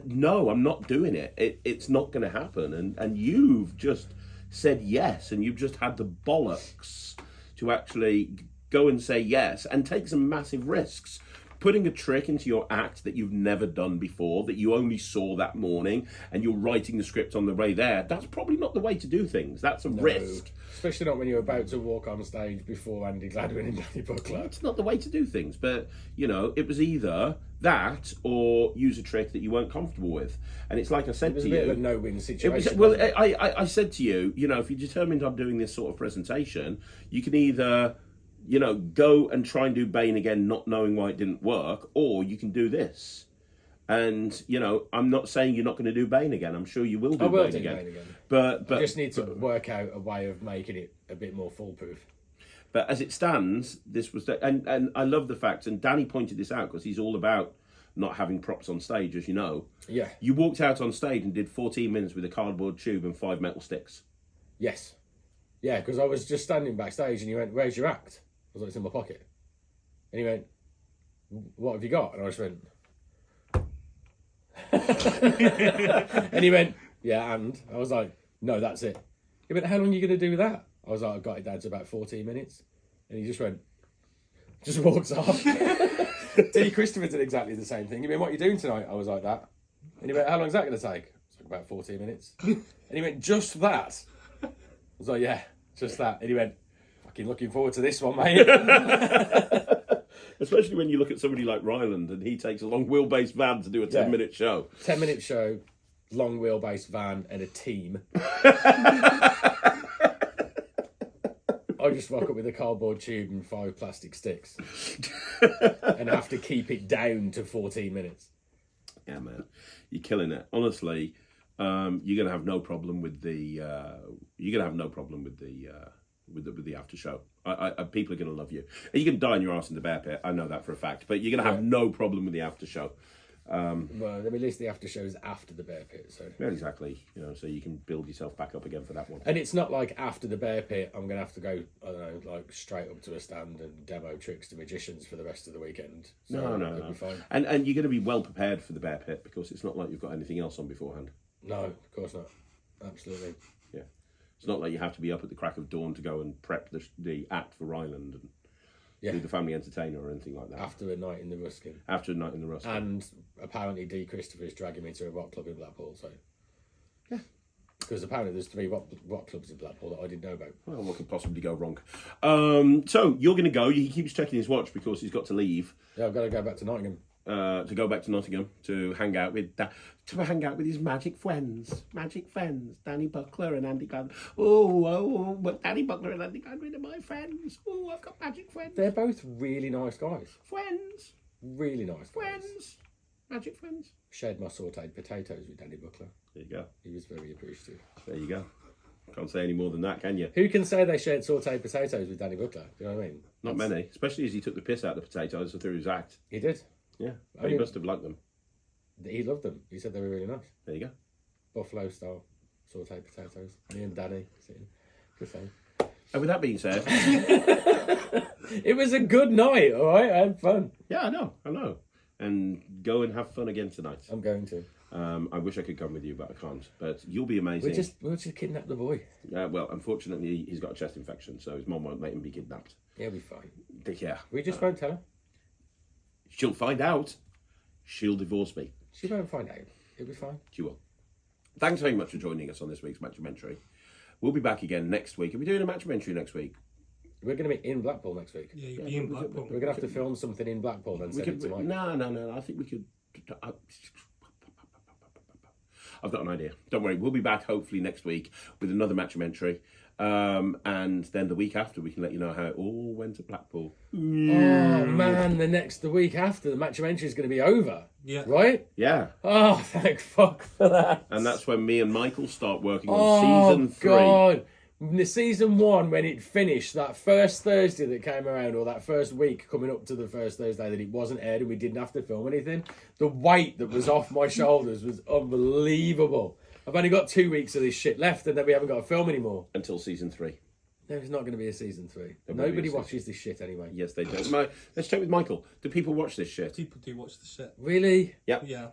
A: No, I'm not doing it. It's not going to happen. And you've just said yes, and you've just had the bollocks to actually go and say yes and take some massive risks. Putting a trick into your act that you've never done before, that you only saw that morning, and you're writing the script on the way there, that's probably not the way to do things. That's a risk.
B: Especially not when you're about to walk on stage before Andy Gladwin and Danny Buckler.
A: It's not the way to do things. But, you know, it was either that or use a trick that you weren't comfortable with. And it's like I said to you...
B: It was a bit of a no-win situation.
A: Well, I said to you, you know, if you're determined I'm doing this sort of presentation, you can either... you know, go and try and do Bane again, not knowing why it didn't work, or you can do this. And, you know, I'm not saying you're not going to do Bane again. I'm sure you will do Bane again. But
B: I just need to work out a way of making it a bit more foolproof.
A: But as it stands, this was... And I love the fact, and Danny pointed this out, because he's all about not having props on stage, as you know.
B: Yeah.
A: You walked out on stage and did 14 minutes with a cardboard tube and 5 metal sticks.
B: Yes. Yeah, because I was just standing backstage and you went, where's your act? I was like, it's in my pocket. And he went, what have you got? And I just went... and he went, yeah, and? I was like, no, that's it. He went, how long are you going to do that? I was like, I got it down to about 14 minutes. And he just went, just walks off. D. Christopher did exactly the same thing. He went, what are you doing tonight? I was like, that. And he went, how long is that going to take? I was like, about 14 minutes. And he went, just that? I was like, yeah, just that. And he went, looking forward to this one, mate.
A: Especially when you look at somebody like Ryland and he takes a long wheelbase van to do a 10-minute show.
B: 10-minute show, long wheelbase van and a team. I just rock up with a cardboard tube and 5 plastic sticks and have to keep it down to 14 minutes.
A: Yeah, man, you're killing it. Honestly, you're gonna have no problem with the. With the after show. People are going to love you. You can die on your arse in the bear pit. I know that for a fact. But you're going to have no problem with the after show.
B: Well, at least the after show is after the bear pit. So
A: yeah, exactly. You know, so you can build yourself back up again for that one.
B: And it's not like after the bear pit, I'm going to have to go, I don't know, like straight up to a stand and demo tricks to magicians for the rest of the weekend. So
A: no.
B: It'll be fine.
A: And you're going to be well prepared for the bear pit because it's not like you've got anything else on beforehand.
B: No, of course not. Absolutely.
A: Yeah. It's not like you have to be up at the crack of dawn to go and prep the act for Ryland and do the family entertainer or anything like that.
B: After a night in the Ruskin.
A: After a night in the Ruskin.
B: And apparently D. Christopher's dragging me to a rock club in Blackpool, so...
A: Yeah.
B: Because apparently there's 3 rock clubs in Blackpool that I didn't know about.
A: Well, what could possibly go wrong? So, you're going to go. He keeps checking his watch because he's got to leave.
B: Yeah, I've got to go back to Nottingham.
A: To go back to Nottingham to hang out with his magic friends, Danny Buckler and Andy Gladwin. But Danny Buckler and Andy Gladwin are my friends. Oh, I've got magic friends.
B: They're both really nice guys.
A: Friends.
B: Really nice guys.
A: Friends. Magic friends.
B: Shared my sautéed potatoes with Danny Buckler.
A: There you go.
B: He was very appreciative.
A: There you go. Can't say any more than that, can you?
B: Who can say they shared sautéed potatoes with Danny Buckler? Do you know what I mean?
A: Not many, especially as he took the piss out of the potatoes through his act.
B: He did.
A: Yeah, he must have liked them.
B: He loved them. He said they were really nice.
A: There you go.
B: Buffalo style sautéed potatoes. Me and Danny sitting. Good thing.
A: And with that being said...
B: It was a good night, all right? I had fun.
A: Yeah, I know. And go and have fun again tonight.
B: I'm going to.
A: I wish I could come with you, but I can't. But you'll be amazing.
B: We'll just kidnap the boy.
A: Well, unfortunately, he's got a chest infection, so his mum won't let him be kidnapped.
B: He'll be fine.
A: Yeah.
B: We just won't tell her.
A: She'll find out. She'll divorce me.
B: She won't find out. It'll be fine.
A: She will. Thanks very much for joining us on this week's Mattumentary. We'll be back again next week. Are we doing a Mattumentary next week?
B: We're going to be in Blackpool next week.
H: Yeah, you'll be in Blackpool.
B: We're going to have to film something in Blackpool and send it to Mike.
A: No. I think we could... I've got an idea. Don't worry. We'll be back hopefully next week with another Mattumentary. And then the week after, we can let you know how it all went at Blackpool.
B: Oh man, the week after the Mattumentary is going to be over.
H: Yeah.
B: Right?
A: Yeah.
B: Oh, thank fuck for that.
A: And that's when me and Michael start working on season 3.
B: God. The season 1, when it finished, that first Thursday that came around, or that first week coming up to the first Thursday that it wasn't aired and we didn't have to film anything, the weight that was off my shoulders was unbelievable. I've only got 2 weeks of this shit left, and then we haven't got to film anymore.
A: Until season 3.
B: There's not going to be a season 3.
A: There will be
B: Nobody
A: a season.
B: watches this shit anyway.
A: Yes, they do. Let's check with Michael. Do people watch this shit?
H: People do watch the shit.
B: Really?
A: Yep.
H: Yeah.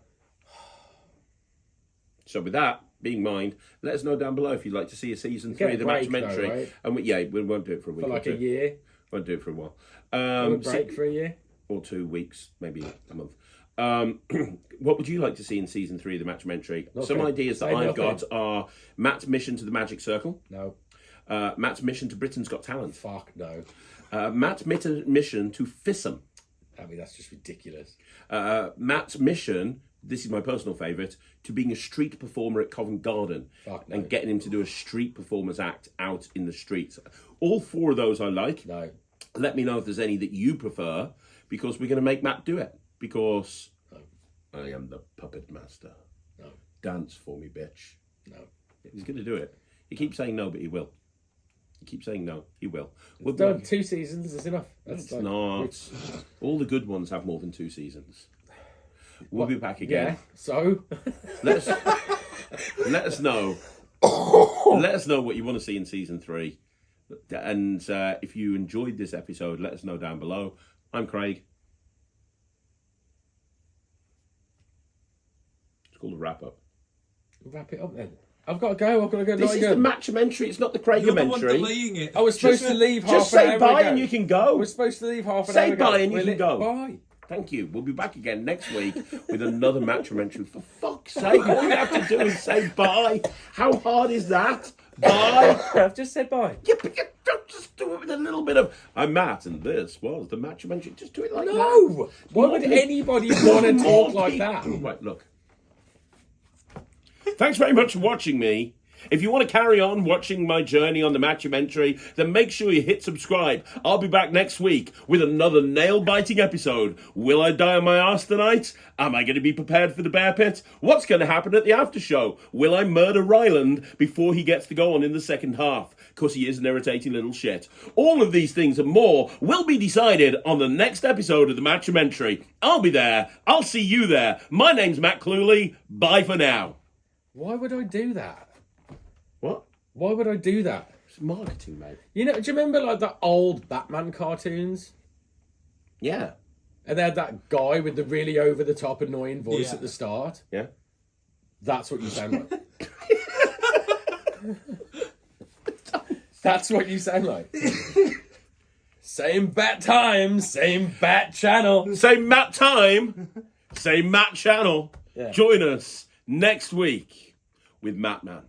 A: So with that being in mind, let us know down below if you'd like to see a season 3 of the
B: break,
A: Mattumentary.
B: though, right?
A: And we won't do it for a week
B: For like
A: or
B: a
A: two.
B: year?
A: Won't do it for a while.
B: A break for a year?
A: Or 2 weeks, maybe a month. What would you like to see in season 3 of the Mattumentary?
B: Nothing.
A: Some ideas that
B: Say
A: I've
B: nothing.
A: got are Matt's mission to the Magic Circle,
B: No.
A: Matt's mission to Britain's Got Talent,
B: Fuck no.
A: Matt's mission to Fissam,
B: I mean, that's just ridiculous.
A: Matt's mission, this is my personal favourite, to being a street performer at Covent Garden
B: Fuck no.
A: and getting him to do a street performers act out in the streets. All 4 of those I like.
B: No.
A: Let me know if there's any that you prefer, because we're going to make Matt do it. Because I am the puppet master.
B: No.
A: Dance for me, bitch.
B: No.
A: He's going to do it. He keeps saying no, but he will. He keeps saying no, he will. We'll
B: Done 2 seasons is enough. That's
A: It's
B: like,
A: not. All the good ones have more than 2 seasons. We'll be back
B: Yeah.
A: again.
B: So.
A: Let us know. Let us know what you want to see in season 3. And if you enjoyed this episode, let us know down below. I'm Craig. It's called a wrap up.
B: Wrap it up then. I've got to go. I've got to go.
A: This is the Mattumentary. It's not the
H: You're the one
A: Craigamentary.
H: delaying it.
B: I was supposed to leave half
A: Just
B: an
A: say
B: hour
A: bye
B: ago.
A: and you can
B: I
A: go.
B: was supposed to leave half an
A: Say
B: hour ago.
A: bye and you
B: Will
A: can
B: it-
A: go.
B: Bye.
A: Thank you. We'll be back again next week with another Mattumentary. For fuck's sake, all you have to do is say bye. How hard is that? Bye.
B: I've just said bye.
A: Yeah, but you don't just do it with a little bit of I'm Matt and this was the Mattumentary. Just do it like that.
B: No. Why would
A: More
B: anybody
A: people-
B: want to
A: more
B: talk like
A: people-
B: that?
A: Right, look. Thanks very much for watching me. If you want to carry on watching my journey on the Mattumentary, then make sure you hit subscribe. I'll be back next week with another nail-biting episode. Will I die on my arse tonight? Am I going to be prepared for the bear pit? What's going to happen at the after show? Will I murder Ryland before he gets to go on in the second half? Because he is an irritating little shit. All of these things and more will be decided on the next episode of the Mattumentary. I'll be there. I'll see you there. My name's Matt Cluley. Bye for now.
B: Why would I do that?
A: What?
B: Why would I do that?
A: It's marketing, mate.
B: You know, do you remember like the old Batman cartoons?
A: Yeah.
B: And they had that guy with the really over-the-top annoying voice
H: Yeah.
B: at the start.
A: Yeah.
B: That's what you sound like. That's what you sound like. Same bat time, same bat channel.
A: Same Matt time, same Matt channel.
B: Yeah.
A: Join us next week with Matt Man.